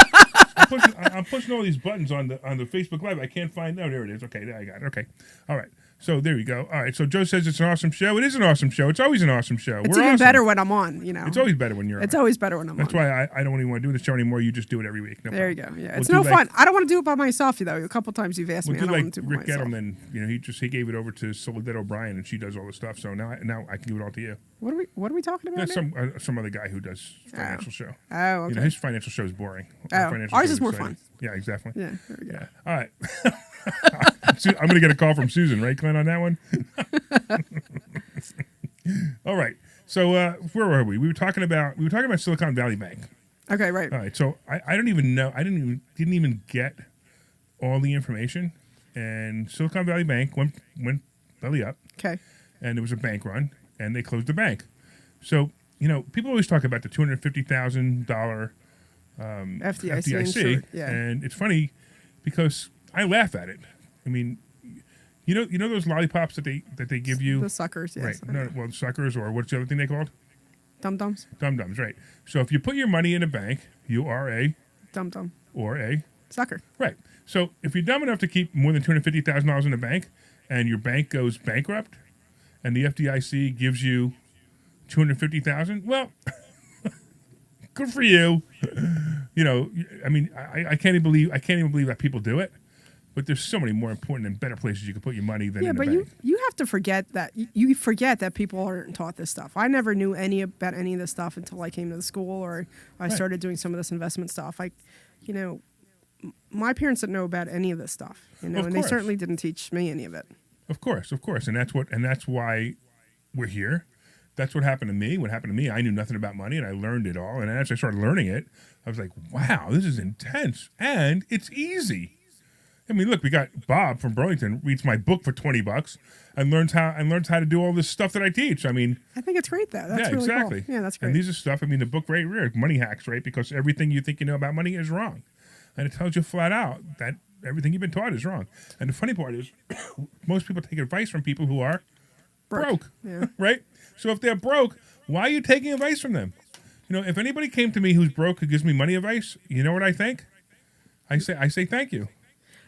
I'm pushing all these buttons on the Facebook Live. I can't find. No, there it is. Okay, there I got it. Okay, all right. So there you go. All right. So Joe says it's an awesome show. It is an awesome show. It's always an awesome show. It's We're even awesome. better when I'm on. It's always better when you're on. It's always better when I'm That's on. why I don't even want to do the show anymore. You just do it every week. No There you problem. go. Yeah, We'll it's do no like- fun. I don't want to do it by myself, though. A couple times you've asked We'll me. do I don't like want to do it Rick by myself. Gettleman. He gave it over to Soledad O'Brien, and she does all the stuff. So now I can give it all to you. What are we talking about? Yeah, now? some other guy who does financial show. Oh, okay. You know, his financial show is boring. Oh, Our financial ours show is more exciting. fun. Yeah, exactly. Yeah, there we go. Yeah. All right. I'm going to get a call from Susan, right, Glenn, on that one? All right. So where were we? We were talking about Silicon Valley Bank. Okay, right. All right. So I don't even know. I didn't even get all the information. And Silicon Valley Bank went belly up. Okay. And there was a bank run, and they closed the bank. So people always talk about the $250,000 FDIC. Insured, yeah. and it's funny because I laugh at it. I mean, you know those lollipops that they give you, The suckers, yes. right? No, well, suckers, or what's the other thing they called? Dum-dums. Dum-dums, right? So if you put your money in a bank, you are a Dum-dum. or a Sucker. right. So if you're dumb enough to keep more than $250,000 in the bank, and your bank goes bankrupt, and the FDIC gives you $250,000, well, good for you. I mean, I can't even believe that people do it. But there's so many more important and better places you can put your money than in the bank. you have to forget that you forget that people aren't taught this stuff. I never knew about any of this stuff until I came to the school or I started doing some of this investment stuff. My parents didn't know about any of this stuff, Of and they course. certainly didn't teach me any of it. Of course, and that's why we're here. That's what happened to me. What happened to me, I knew nothing about money, and I learned it all. And as I started learning it, I was like, "Wow, this is intense, and it's easy." I mean, look, we got Bob from Burlington reads my book for $20 and learns how to do all this stuff that I teach. I mean, I think it's great, though. That's yeah, really exactly. cool. Yeah, that's great. And these are stuff. I mean, the book right here, money hacks, right? Because everything you think you know about money is wrong, and it tells you flat out that everything you've been taught is wrong. And the funny part is, most people take advice from people who are broke. Yeah. Right? So if they're broke, why are you taking advice from them? If anybody came to me who's broke who gives me money advice, you know what I think? I say thank you.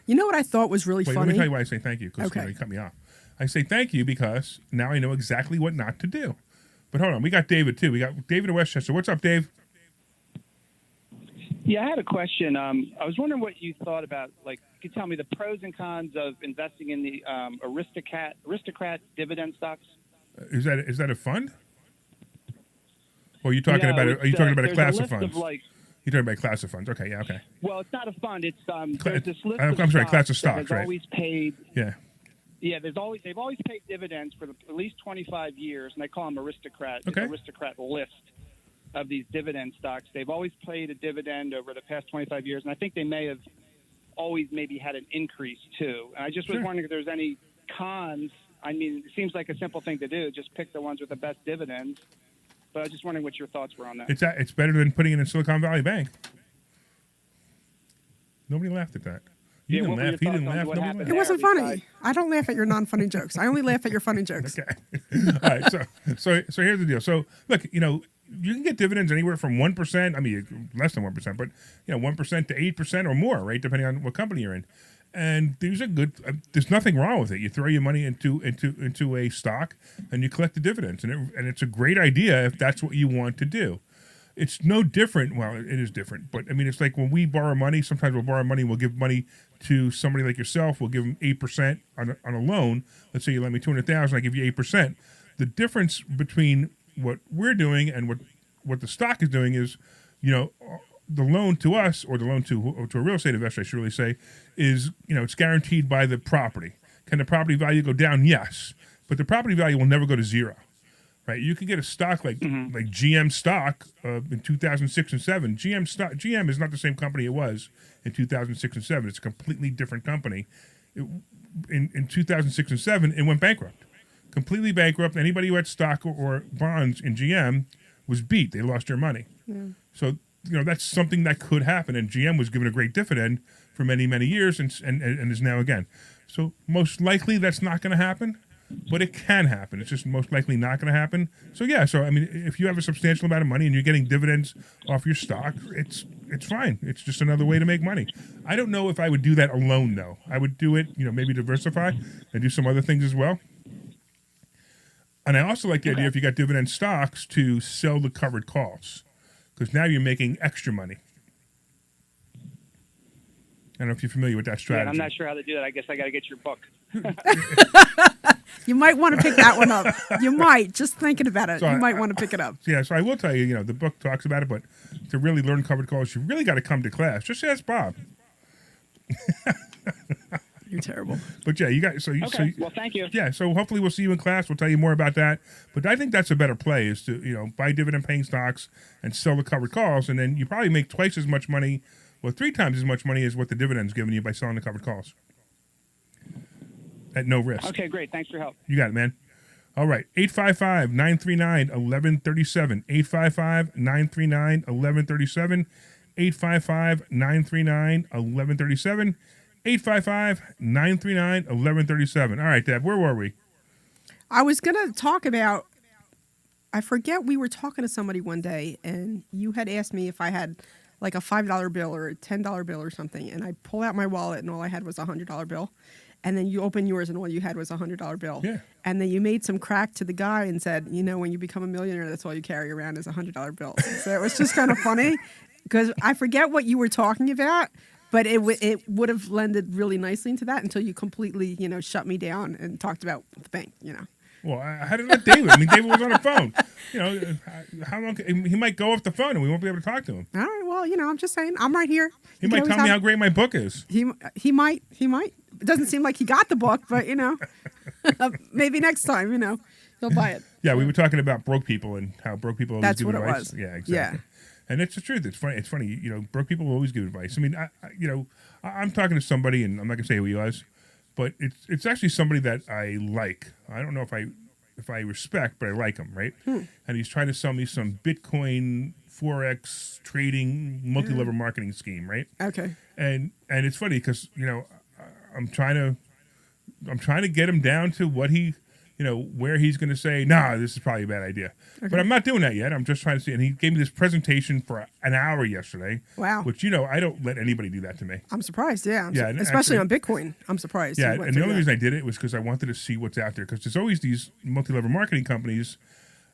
You know what I thought was really Wait, funny? let me tell you why I say thank you, because Okay. you cut me off. I say thank you because now I know exactly what not to do. But hold on, we got David too. We got David in Westchester. What's up, Dave? Yeah, I had a question. I was wondering what you thought about, you could tell me the pros and cons of investing in the aristocrat dividend stocks. Is that a fund? Or are you talking about a there's class a of list funds? You're talking about a class of funds. Okay, yeah, okay. Well, it's not a fund. It's Cla- there's this list I'm of sorry, stocks class of that stocks, has right. always paid. Yeah. Yeah, they've always paid dividends for at least 25 years, and they call them aristocrat. Okay. It's aristocrat list of these dividend stocks. They've always paid a dividend over the past 25 years, and I think they may have always maybe had an increase too. And I just was Sure. wondering if there's any cons. I mean, it seems like a simple thing to do. Just pick the ones with the best dividends. But I was just wondering what your thoughts were on that. It's better than putting it in Silicon Valley Bank. Nobody laughed at that. You Yeah, didn't what were laugh. your He thoughts didn't on laugh. what Nobody happened laughed. It wasn't there funny. I don't laugh at your non-funny jokes. I only laugh at your funny jokes. Okay. All right. So here's the deal. So look, you can get dividends anywhere from 1%. I mean, less than 1%, but 1% to 8% or more, right? Depending on what company you're in. And these are good. There's nothing wrong with it. You throw your money into a stock and you collect the dividends, and it's a great idea if that's what you want to do. It's no different. Well, it is different, but I mean, it's like when we borrow money. Sometimes we'll borrow money. We'll give money to somebody like yourself. We'll give them 8% on a loan. Let's say you lend me $200,000. I give you 8%. The difference between what we're doing and what the stock is doing is, the loan to us, or the loan to a real estate investor, I should really say, is it's guaranteed by the property. Can the property value go down? Yes, but the property value will never go to zero. Right, you can get a stock like GM stock in 2006 and 7. GM is not the same company it was in 2006 and 7. It's a completely different company. In 2006 and 7, it went bankrupt, completely bankrupt. Anybody who had stock or bonds in GM was beat. They lost their money. Yeah. So that's something that could happen. And GM was given a great dividend for many, many years, and is now again. So most likely that's not going to happen. but it can happen. It's just most likely not going to happen. So yeah, so I mean, if you have a substantial amount of money and you're getting dividends off your stock, it's fine. It's just another way to make money. I don't know if I would do that alone though. I would do it, maybe diversify and do some other things as well. And I also like the idea if you got dividend stocks to sell the covered calls, because now you're making extra money. I don't know if you're familiar with that strategy. Yeah, I'm not sure how to do that. I guess I got to get your book. You might want to pick that one up. You might. Just thinking about it. So you might want to pick it up. Yeah, so I will tell you, the book talks about it, but to really learn covered calls, you really got to come to class. Just ask Bob. You're terrible. But yeah, you got Okay. Well, thank you. Yeah, so hopefully we'll see you in class. We'll tell you more about that. But I think that's a better play is to buy dividend paying stocks and sell the covered calls, and then you probably make twice as much money, 3 times as much money as what the dividend's giving you by selling the covered calls at no risk. Okay, great. Thanks for your help. You got it, man. All right, 855-939-1137. 855-939-1137. 855-939-1137. 855-939-1137. All right, Deb, where were we? I was going to talk about, I forget, we were talking to somebody one day, and you had asked me if I had like a $5 bill or a $10 bill or something, and I pull out my wallet, and all I had was a $100 bill. And then you open yours, and all you had was a $100 bill. Yeah. And then you made some crack to the guy and said, when you become a millionaire, that's all you carry around is a $100 bill. So it was just kind of funny, because I forget what you were talking about, but it would have lended really nicely into that until you completely, shut me down and talked about the bank, Well, I had to let David. I mean, David was on the phone. How long? He might go off the phone, and we won't be able to talk to him. All right. Well, I'm just saying, I'm right here. He might tell me how great my book is. He might. It doesn't seem like he got the book, but maybe next time, he'll buy it. Yeah, we were talking about broke people and how broke people always That's give what advice. it was. Yeah, exactly. Yeah. And it's the truth. It's funny. It's funny. Broke people will always give advice. I mean, I'm talking to somebody, and I'm not gonna say who he was, but it's actually somebody that I like. I don't know if I respect, but I like him, right? And he's trying to sell me some Bitcoin Forex trading multi-level marketing scheme, right? Okay. And it's funny because I'm trying to get him down to what he, where he's going to say, nah, this is probably a bad idea. Okay. But I'm not doing that yet. I'm just trying to see. And he gave me this presentation for an hour yesterday. Wow. Which, I don't let anybody do that to me. I'm surprised, yeah. actually, Especially on Bitcoin. I'm surprised. Yeah, and the only reason I did it was because I wanted to see what's out there. Because there's always these multi-level marketing companies.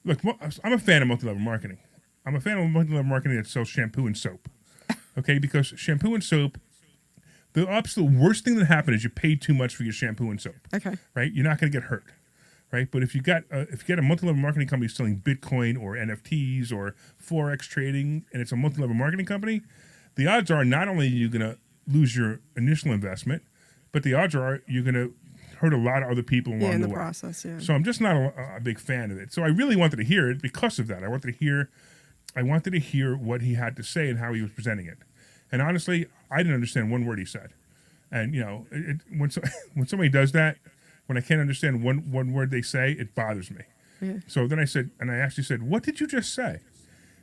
Look, I'm a fan of multi-level marketing. I'm a fan of multi-level marketing that sells shampoo and soap. Okay, because shampoo and soap, the absolute worst thing that happened is you paid too much for your shampoo and soap. Okay. Right? You're not going to get hurt. Right? But if you get a multi-level marketing company selling Bitcoin or NFTs or Forex trading, and it's a multi-level marketing company, the odds are not only are you going to lose your initial investment, but the odds are you're going to hurt a lot of other people along in the the way. process, yeah. So I'm just not a big fan of it. So I really wanted to hear it because of that. I wanted to hear what he had to say and how he was presenting it. And honestly, I didn't understand one word he said. And when somebody does that, when I can't understand one word they say, it bothers me. Yeah. So then I actually said, "What did you just say?"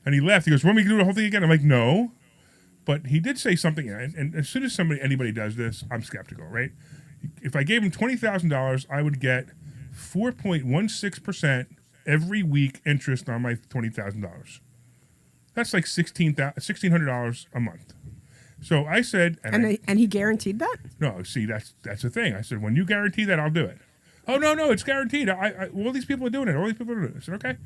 And he laughed. He goes, "Want me to do the whole thing again?" I'm like, "No," but he did say something. And as soon as anybody does this, I'm skeptical, right? If I gave him $20,000, I would get 4.16% every week interest on my $20,000. That's like $1,600 a month. So I said, and he guaranteed that? No, see, that's the thing. I said, when you guarantee that, I'll do it. Oh no, it's guaranteed. All these people are doing it. All these people are doing it. I said, okay.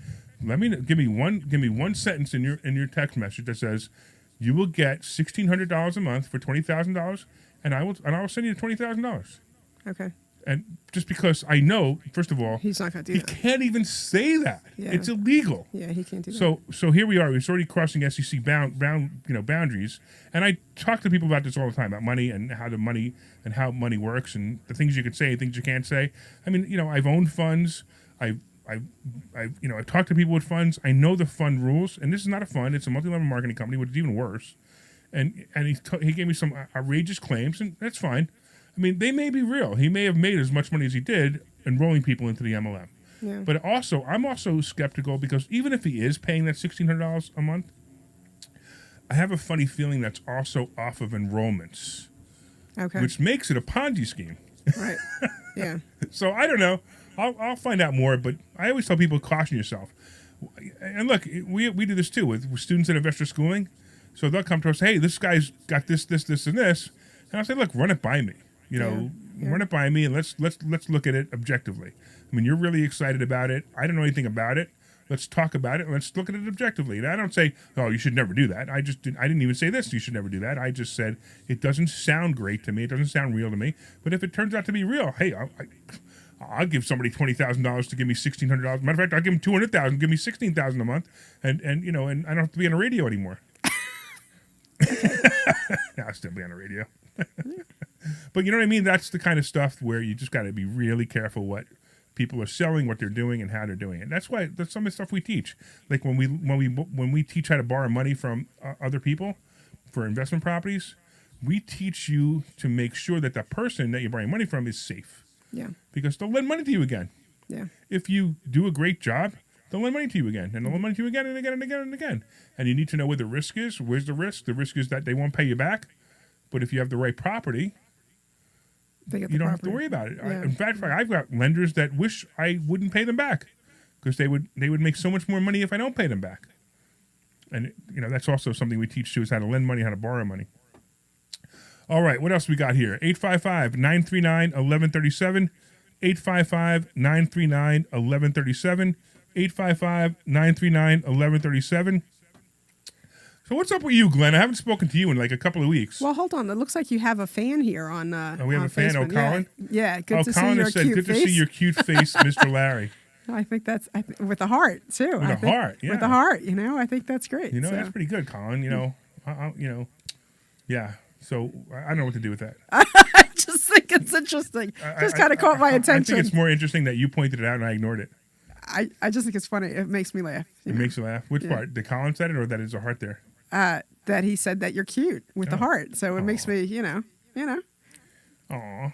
Give me one sentence in your text message that says, you will get $1,600 a month for $20,000, and I will send you $20,000. Okay. And just because I know, first of all, he's not going to do that. He can't even say that. Yeah. It's illegal. Yeah, he can't do that. So here we are. We're already crossing SEC boundaries. And I talk to people about this all the time, about money and how money works and the things you can say, things you can't say. I mean, I've owned funds. I've talked to people with funds. I know the fund rules. And this is not a fund. It's a multi-level marketing company, which is even worse. And he gave me some outrageous claims, and that's fine. I mean, they may be real. He may have made as much money as he did enrolling people into the MLM. Yeah. But I'm also skeptical because even if he is paying that $1,600 a month, I have a funny feeling that's also off of enrollments. Okay. Which makes it a Ponzi scheme. Right. Yeah. So I don't know. I'll find out more, but I always tell people caution yourself. And look, we do this too with students in investor schooling. So they'll come to us, hey, this guy's got this, and this, and I'll say, look, run it by me. Run it by me, and let's look at it objectively. I mean, you're really excited about it. I don't know anything about it. Let's talk about it. And let's look at it objectively. And I don't say, oh, you should never do that. I didn't even say this. You should never do that. I just said it doesn't sound great to me. It doesn't sound real to me. But if it turns out to be real, hey, I'll give somebody $20,000 to give me $1,600. Matter of fact, I'll give them $200,000, give me $16,000 a month, and I don't have to be on the radio anymore. I'll still be on the radio. But you know what I mean? That's the kind of stuff where you just got to be really careful what people are selling, what they're doing, and how they're doing it. That's why that's some of the stuff we teach. Like when we teach how to borrow money from other people for investment properties, we teach you to make sure that the person that you're borrowing money from is safe. Yeah. Because they'll lend money to you again. Yeah. If you do a great job, they'll lend money to you again, and they'll lend money to you again and again and again and again. And you need to know where the risk is. Where's the risk? The risk is that they won't pay you back. But if you have the right property, you don't have to worry about it. Yeah. In fact, I've got lenders that wish I wouldn't pay them back because they would make so much more money if I don't pay them back. And that's also something we teach too, is how to lend money, how to borrow money. All right, what else we got here? 855-939-1137. 855-939-1137. 855-939-1137. So what's up with you, Glenn? I haven't spoken to you in like a couple of weeks. Well, hold on. It looks like you have a fan here on. We have on a fan. Facebook. Oh, Colin. Yeah. Good to Colin see your has said, cute "Good face. to see your cute face, Mr. Larry." I think that's with a heart too. With a heart, yeah. With a heart, I think that's great. That's pretty good, Colin. Yeah. So I don't know what to do with that. I just think it's interesting. Just kind of caught my attention. I think it's more interesting that you pointed it out and I ignored it. I just think it's funny. It makes me laugh. It makes you laugh. Which part? Did Colin said it, or that there's a heart there? That he said that you're cute with the heart. So it makes me, Aw.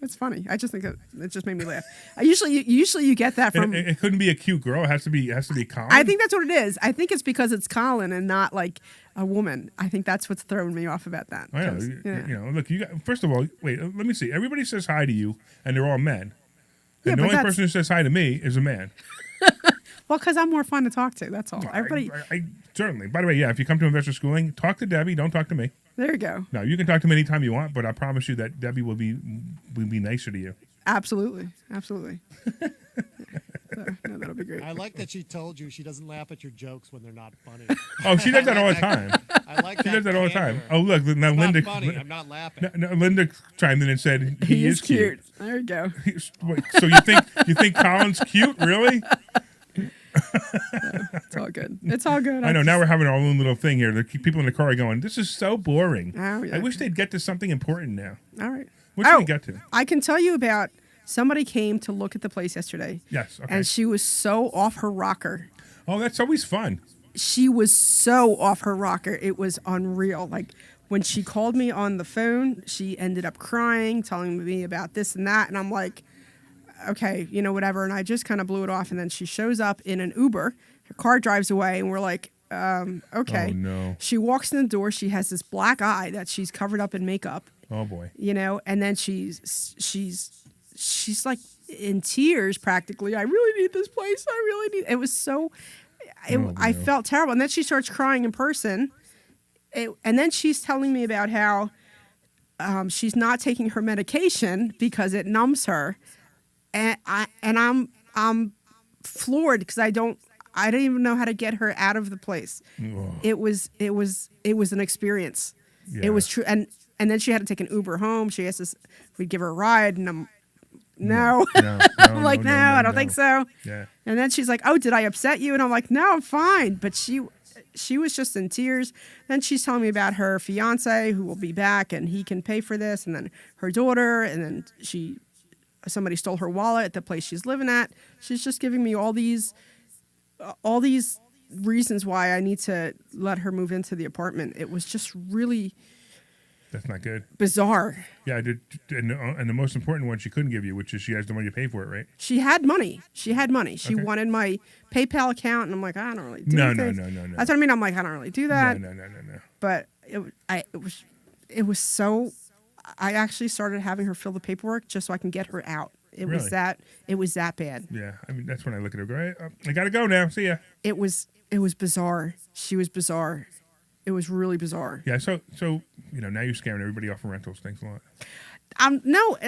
It's funny. I just think it just made me laugh. Usually you get that from. It couldn't be a cute girl. It has to be Colin. I think that's what it is. I think it's because it's Colin and not like a woman. I think that's what's throwing me off about that. I know. Look, first of all, wait. Let me see. Everybody says hi to you, and they're all men. And the only person who says hi to me is a man. Well, because I'm more fun to talk to. That's all. Everybody. I certainly. By the way, if you come to investor schooling, talk to Debbie. Don't talk to me. There you go. No, you can talk to me anytime you want, but I promise you that Debbie will be nicer to you. Absolutely. No, that'll be great. I like that she told you she doesn't laugh at your jokes when they're not funny. Oh, she does that all the time. I like that. She does that all the time. Oh, look, now It's Linda. not funny. I'm not laughing. No, Linda chimed in and said he is cute. There you go. So you think Colin's cute? Really? It's all good. It's all good. I know. Now we're having our own little thing here. The people in the car are going, "This is so boring." Oh, yeah. I wish they'd get to something important now. All right. What should we get to? I can tell you about somebody came to look at the place yesterday. Yes. Okay. And she was so off her rocker. Oh, that's always fun. She was so off her rocker. It was unreal. Like when she called me on the phone, she ended up crying, telling me about this and that. And I'm like, okay, whatever. And I just kind of blew it off. And then she shows up in an Uber. Her car drives away. And we're like, okay. Oh, no. She walks in the door. She has this black eye that she's covered up in makeup. Oh, boy. And then she's like in tears practically. I really need this place. I really need. It was so. I felt terrible. And then she starts crying in person. And then she's telling me about how she's not taking her medication because it numbs her. And I'm floored because I don't even know how to get her out of the place. Whoa. It was an experience. Yeah. It was true. And then she had to take an Uber home. She asked us if we'd give her a ride, and I'm I'm like, no, I don't think so. Yeah. And then she's like, oh, did I upset you? And I'm like, no, I'm fine. But she was just in tears. Then she's telling me about her fiance who will be back and he can pay for this, and then her daughter, and then somebody stole her wallet at the place she's living at. She's just giving me all these reasons why I need to let her move into the apartment. It was just really. That's not good. Bizarre. Yeah, and the most important one she couldn't give you, which is she has the money to pay for it, right? She had money. She wanted my PayPal account, and I'm like, I don't really do No. That's what I mean. I'm like, I don't really do that. No. But it was so. I actually started having her fill the paperwork just so I can get her out. It Really? was that bad. Yeah, I mean that's when I look at her. Go, hey, I gotta go now. See ya. It was bizarre. She was bizarre. It was really bizarre. Yeah. So now you're scaring everybody off of rentals. Thanks a lot. No,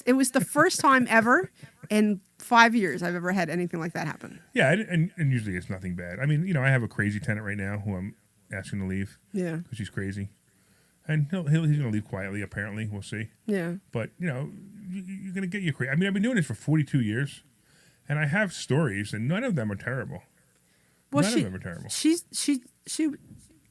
it was the first time ever in 5 years I've ever had anything like that happen. Yeah, and usually it's nothing bad. I mean, I have a crazy tenant right now who I'm asking to leave. Yeah. Because she's crazy, and he's gonna leave quietly. Apparently, we'll see. Yeah. But you're gonna get your crazy. I mean, I've been doing this for 42 years, and I have stories, and none of them are terrible. Well, none of them are terrible.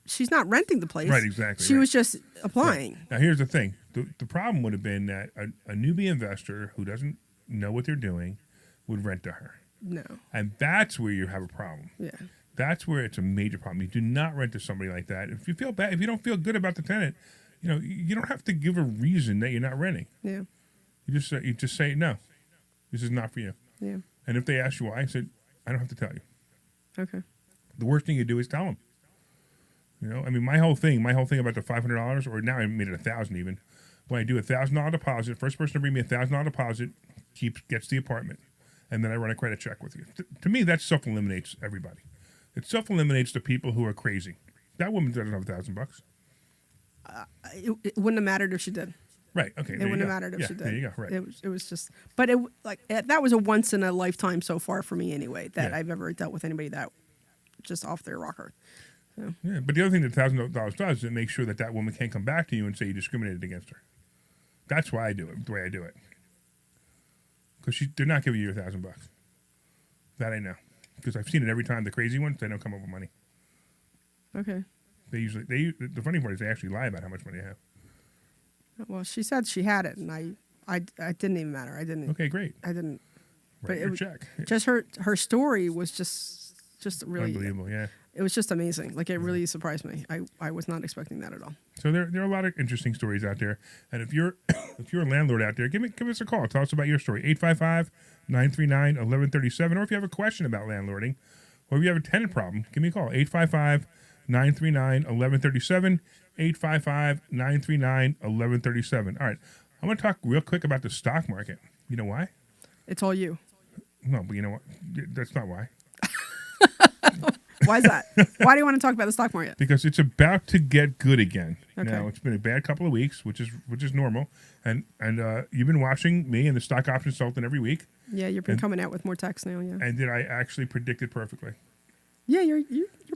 She's not renting the place. Right, exactly. She right. was just applying. Right. Now, here's the thing. The problem would have been that a newbie investor who doesn't know what they're doing would rent to her. No. And that's where you have a problem. Yeah. That's where it's a major problem. You do not rent to somebody like that. If you feel bad, if you don't feel good about the tenant, you don't have to give a reason that you're not renting. Yeah. You just say no. This is not for you. Yeah. And if they ask you why, I said, I don't have to tell you. Okay. The worst thing you do is tell them. I mean, my whole thing about the $500, or now I made it $1,000 even. When I do $1,000 deposit, first person to bring me $1,000 deposit gets the apartment, and then I run a credit check with you. To me, that self-eliminates everybody. It self-eliminates the people who are crazy. That woman doesn't have $1,000. It wouldn't have mattered if she did. Right. Okay. It wouldn't have mattered if she did. There you go. Right. It was just, but that was a once in a lifetime so far for me anyway that Yeah. I've ever dealt with anybody that just off their rocker. So. Yeah, but the other thing that $1,000 does is it makes sure that woman can't come back to you and say you discriminated against her. That's why I do it, the way I do it. Because they're not giving you $1,000. That I know. Because I've seen it every time. The crazy ones, they don't come up with money. Okay. The funny part is they actually lie about how much money they have. Well, she said she had it, and I didn't even matter. I didn't. Okay, great. I didn't. Write your check. Just her story was just really unbelievable. Yeah. It was just amazing. Like it really surprised me. I was not expecting that at all. So there are a lot of interesting stories out there. And if you're a landlord out there, give us a call. Tell us about your story. 855-939-1137. Or if you have a question about landlording, or if you have a tenant problem, give me a call. 855-939-1137. 855-939-1137. All right. I'm going to talk real quick about the stock market. You know why? It's all you. No, but you know what? That's not why. Why is that? Why do you want to talk about the stock market? Because it's about to get good again. Okay. Now, it's been a bad couple of weeks, which is normal. And you've been watching me and the stock option consultant every week. Yeah, you've been coming out with more texts now. Yeah. And did I actually predict it perfectly? Yeah, you're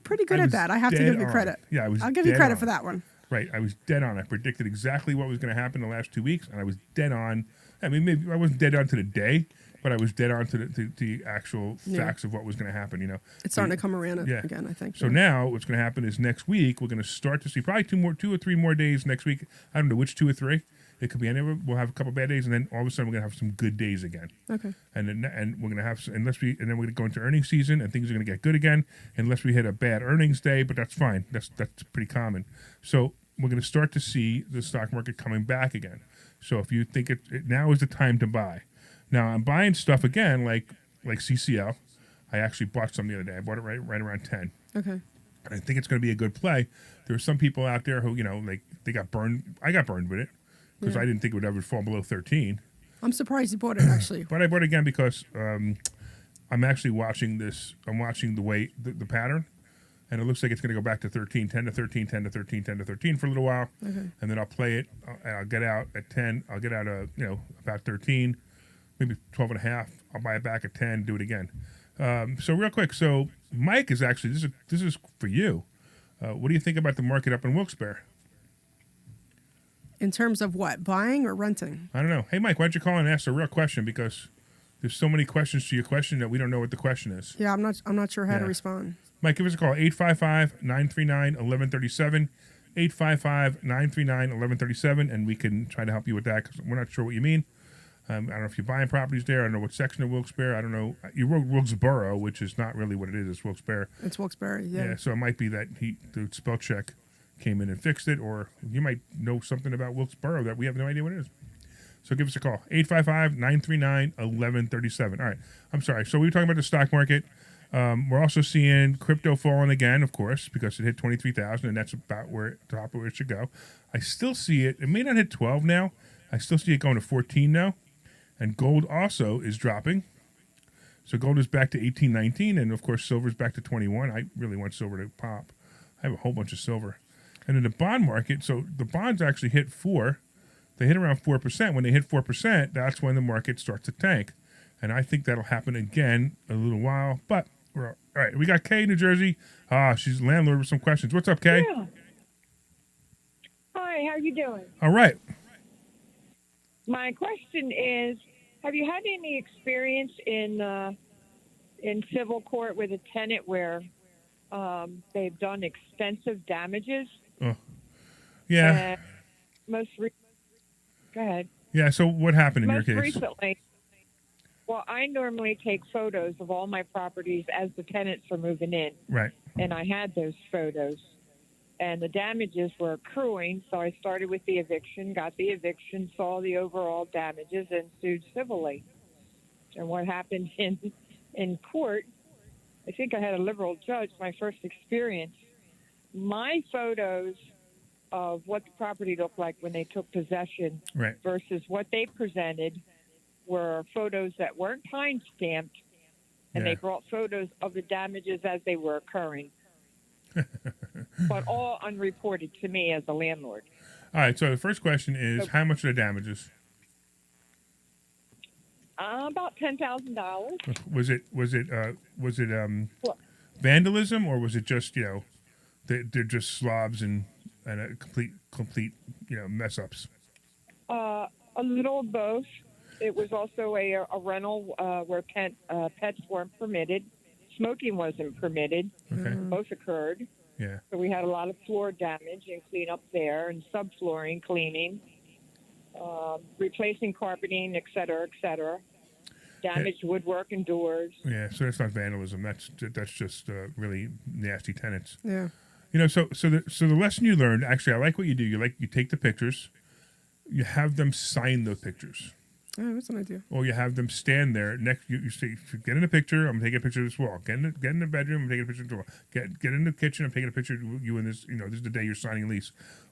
pretty good at that. I have to give you credit. Yeah, I'll give you credit for that one. Right, I was dead on. I predicted exactly what was going to happen the last 2 weeks, and I was dead on. I mean, maybe I wasn't dead on to the day, but I was dead on to the actual facts of what was going to happen. It's starting to come around again, I think. So now what's going to happen is next week we're going to start to see probably 2 or 3 more days next week. I don't know which 2 or 3. It could be any of them. We'll have a couple bad days, and then all of a sudden we're going to have some good days again. Okay. And we're going to have and then we're going to go into earnings season, and things are going to get good again, unless we hit a bad earnings day. But that's fine. That's pretty common. So we're going to start to see the stock market coming back again. So if you think now is the time to buy. Now I'm buying stuff again, like CCL. I actually bought some the other day. I bought it right around 10. Okay. And I think it's going to be a good play. There are some people out there who they got burned. I got burned with it because I didn't think it would ever fall below 13. I'm surprised you bought it actually. But I bought it again because I'm actually watching this. I'm watching the pattern. And it looks like it's going to go back to 13, 10 to 13, 10 to 13, 10 to 13 for a little while. Okay. And then I'll play it, and I'll get out at 10. I'll get out about 13, maybe 12 and a half. I'll buy it back at 10, do it again. So real quick, Mike is actually, this is for you. What do you think about the market up in Wilkes-Barre? In terms of what, buying or renting? I don't know. Hey, Mike, why don't you call and ask a real question, because there's so many questions to your question that we don't know what the question is. Yeah, I'm not sure how to respond. Mike, give us a call, 855-939-1137, 855-939-1137, and we can try to help you with that because we're not sure what you mean. I don't know if you're buying properties there. I don't know what section of Wilkes-Barre. I don't know. You wrote Wilkesboro, which is not really what it is. It's Wilkes-Barre. It's Wilkes-Barre, yeah. Yeah, so it might be that the spell check came in and fixed it, or you might know something about Wilkesboro that we have no idea what it is. So give us a call, 855-939-1137. All right, I'm sorry. So we were talking about the stock market. We're also seeing crypto falling again, of course, because it hit 23,000, and that's about where top of where it should go. I still see it. It may not hit 12 now. I still see it going to 14 now. And gold also is dropping. So gold is back to 18, 19, and of course silver's back to 21. I really want silver to pop. I have a whole bunch of silver. And in the bond market, so the bonds actually hit 4. They hit around 4%. When they hit 4%, that's when the market starts to tank. And I think that'll happen again in a little while. But all right, we got Kay in New Jersey. She's a landlord with some questions. What's up, Kay? Yeah. Hi, how you doing? All right. My question is, have you had any experience in civil court with a tenant where they've done extensive damages? Oh. Yeah. Go ahead. Yeah, so what happened in your case? Most recently, well, I normally take photos of all my properties as the tenants are moving in. Right. And I had those photos. And the damages were accruing, so I started with the eviction, got the eviction, saw the overall damages, and sued civilly. And what happened in court, I think I had a liberal judge, my first experience. My photos of what the property looked like when they took possession versus what they presented were photos that weren't time-stamped, and they brought photos of the damages as they were occurring. But all unreported to me as a landlord. All right, so the first question is, how much are the damages? About $10,000. Was it vandalism, or was it just, they're just slobs and a complete mess ups? A little of both. It was also a rental where pets weren't permitted. Smoking wasn't permitted. Okay. Both occurred. Yeah. So we had a lot of floor damage and cleanup there, and subflooring cleaning, replacing carpeting, et cetera, et cetera. Damaged woodwork and doors. Yeah, so that's not vandalism. That's just really nasty tenants. Yeah. So the lesson you learned, actually, I like what you do. You take the pictures, you have them sign those pictures. Oh, that's an idea. Or you have them stand there next. You say, "Get in a picture. I'm taking a picture of this wall. Get in the bedroom. I'm taking a picture of the wall. Get in the kitchen. I'm taking a picture of you in this. This is the day you're signing a lease."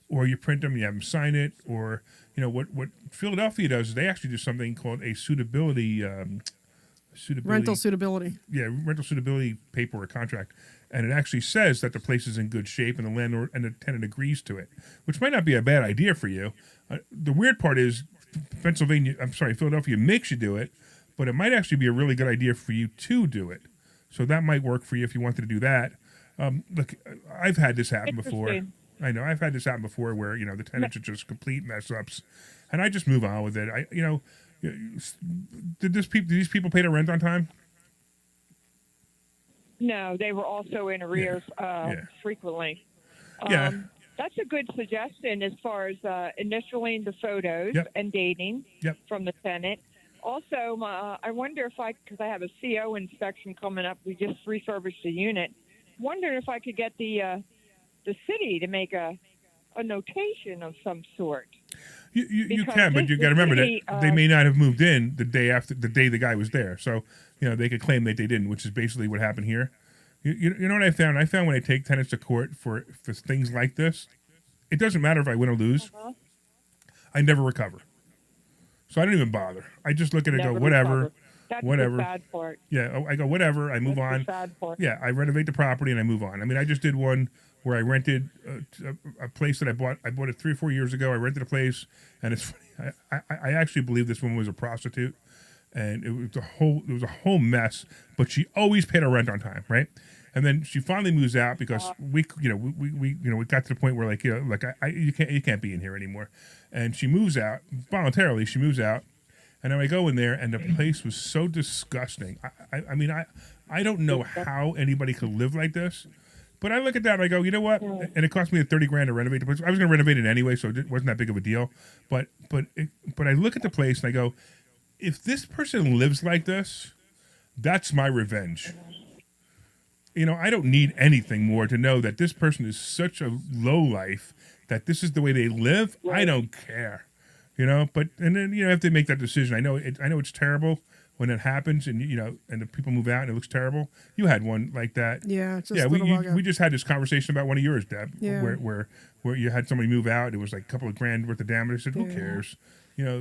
Or you print them. You have them sign it. Or what Philadelphia does is they actually do something called a suitability. Rental suitability. Yeah, rental suitability paper or contract, and it actually says that the place is in good shape and the landlord and the tenant agrees to it, which might not be a bad idea for you. The weird part is Philadelphia makes you do it, but it might actually be a really good idea for you to do it. So that might work for you if you wanted to do that. Look, I've had this happen before. I know I've had this happen before where the tenants are just complete mess ups, and I just move on with it. Did these people pay their rent on time? No, they were also in arrears frequently. That's a good suggestion as far as initialing the photos and dating from the tenant. Also, I wonder if because I have a CO inspection coming up. We just refurbished the unit. Wondering if I could get the city to make a notation of some sort. You can, but you got to remember that they may not have moved in the day the guy was there. So, they could claim that they didn't, which is basically what happened here. You know what I found? I found when I take tenants to court for things like this, it doesn't matter if I win or lose. I never recover. So I don't even bother. I just look at it and go, whatever. That's whatever. the sad part. Yeah, I go, whatever. I move on. The sad part. Yeah, I renovate the property and I move on. I mean, I just did one where I rented a place that I bought. I bought it 3 or 4 years ago. I rented a place, and it's funny. I actually believe this woman was a prostitute, and it was a whole mess. But she always paid her rent on time, right? And then she finally moves out because we got to the point where you can't be in here anymore, and she moves out voluntarily. She moves out, and then I go in there, and the place was so disgusting. I mean, I don't know how anybody could live like this. But I look at that and I go, you know what? And it cost me $30,000 to renovate the place. I was going to renovate it anyway, so it wasn't that big of a deal. But I look at the place and I go, if this person lives like this, that's my revenge. I don't need anything more to know that this person is such a low life that this is the way they live. I don't care. But and then if they make that decision, I know it's terrible, when it happens, and and the people move out and it looks terrible. You had one like that. Yeah, just yeah. a little while ago. We just had this conversation about one of yours, Deb. Yeah. Where you had somebody move out. It was like a couple of grand worth of damage. I said, who cares? Yeah.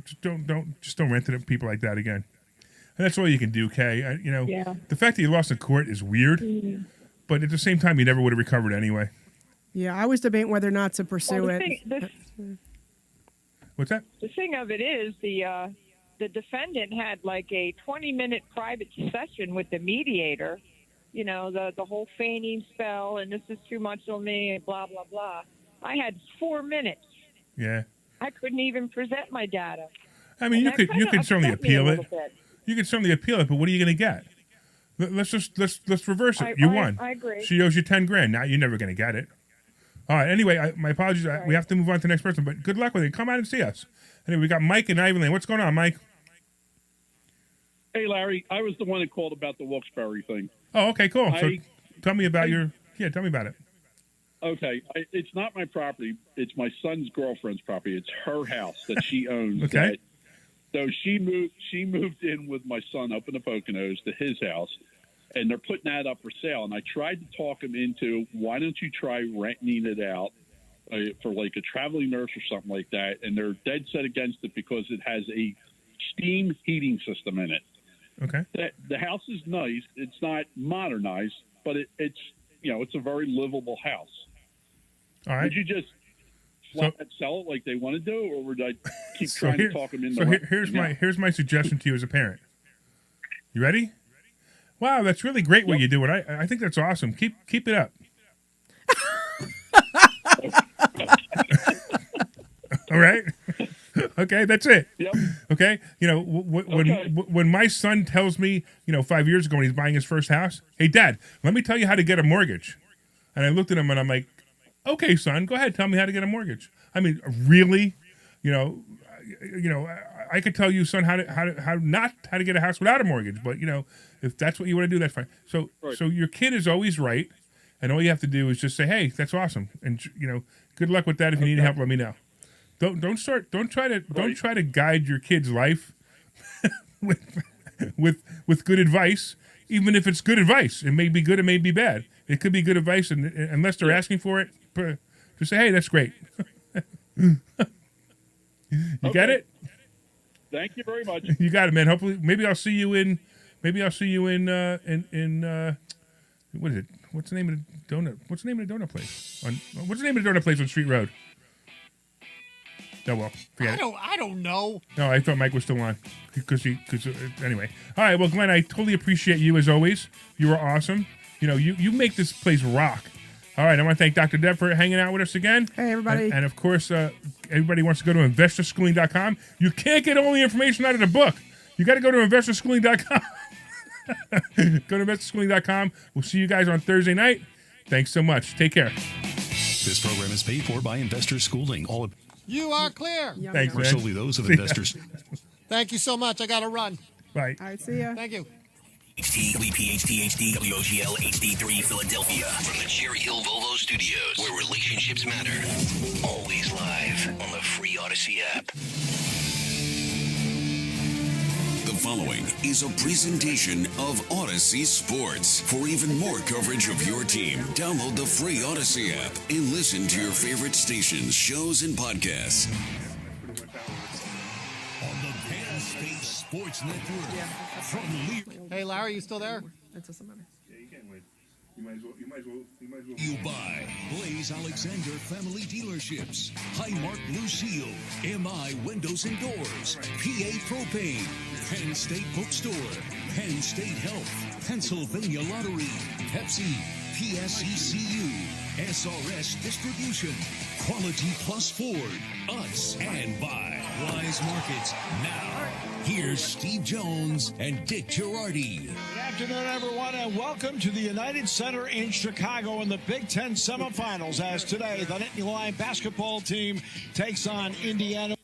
Just don't rent it to people like that again. And that's all you can do, Kay. The fact that you lost in court is weird, but at the same time, you never would have recovered anyway. Yeah, I was debating whether or not to pursue it. What's that? The thing of it is, the defendant had like a 20-minute private session with the mediator. The whole feigning spell, and this is too much on me, and blah blah blah. I had 4 minutes. Yeah. I couldn't even present my data. I mean, you could certainly appeal it. You could certainly appeal it, but what are you going to get? Let's reverse it. You won. I agree. She owes you $10,000. Now you're never going to get it. All right. Anyway, my apologies. Right. We have to move on to the next person, but good luck with it. Come out and see us. Anyway, we got Mike and Ivan Lane. What's going on, Mike? Hey, Larry. I was the one that called about the Wilkes-Barre thing. Oh, okay, cool. So tell me about tell me about it. Okay. It's not my property. It's my son's girlfriend's property. It's her house that she owns. Okay. So she moved in with my son up in the Poconos to his house, and they're putting that up for sale. And I tried to talk him into, why don't you try renting it out for like a traveling nurse or something like that? And they're dead set against it because it has a steam heating system in it. Okay. The house is nice. It's not modernized, but it's a very livable house. All right. Would you just sell it like they want to do, or would I keep trying to talk them into? Here's my suggestion to you as a parent. You ready? Wow, that's really great what you do. And I think that's awesome. Keep it up. All right. Okay, that's it. Yep. Okay. When my son tells me, 5 years ago when he's buying his first house, hey, Dad, let me tell you how to get a mortgage. And I looked at him and I'm like, okay, son, go ahead, tell me how to get a mortgage. I mean, really, I could tell you, son, how to get a house without a mortgage. But if that's what you want to do, that's fine. So your kid is always right, and all you have to do is just say, hey, that's awesome, and good luck with that. If you need help, let me know. Don't try to guide your kid's life with good advice, even if it's good advice. It may be good, it may be bad. It could be good advice, and unless they're asking for it, just say, hey, that's great. You get it? Thank you very much. You got it, man. Hopefully, maybe I'll see you in what is it? What's the name of the donut? What's the name of the donut place? What's the name of the donut place on Street Road? Oh well, forget it. I don't know. No, I thought Mike was still on anyway. All right, well, Glenn, I totally appreciate you as always. You are awesome. You make this place rock. All right, I want to thank Dr. Deb for hanging out with us again. Hey, everybody. And of course, everybody wants to go to investorschooling.com. You can't get all the information out of the book. You got to go to investorschooling.com. Go to investorschooling.com. We'll see you guys on Thursday night. Thanks so much. Take care. This program is paid for by Investors Schooling. You are clear. Thanks, man. Solely those of investors. Thank you so much. I got to run. Bye. All right, see ya. Thank you. WPH HD, WOGL HD3 Philadelphia. From the Cherry Hill Volvo Studios, where relationships matter. Always live on the free Odyssey app. The following is a presentation of Odyssey Sports. For even more coverage of your team, download the free Odyssey app and listen to your favorite stations, shows, and podcasts. On the Penn State Sports Network. Hey, Larry, you still there? That doesn't matter. Yeah, you can win. You might as well. You buy Blaze Alexander Family Dealerships, Highmark Blue Seal, MI Windows and Doors, PA Propane, Penn State Bookstore, Penn State Health, Pennsylvania Lottery, Pepsi, PSECU, SRS Distribution, Quality Plus Ford, us, and by Wise Markets. Now, here's Steve Jones and Dick Girardi. Good afternoon, everyone, and welcome to the United Center in Chicago in the Big Ten semifinals, as today the Nittany Lion basketball team takes on Indiana.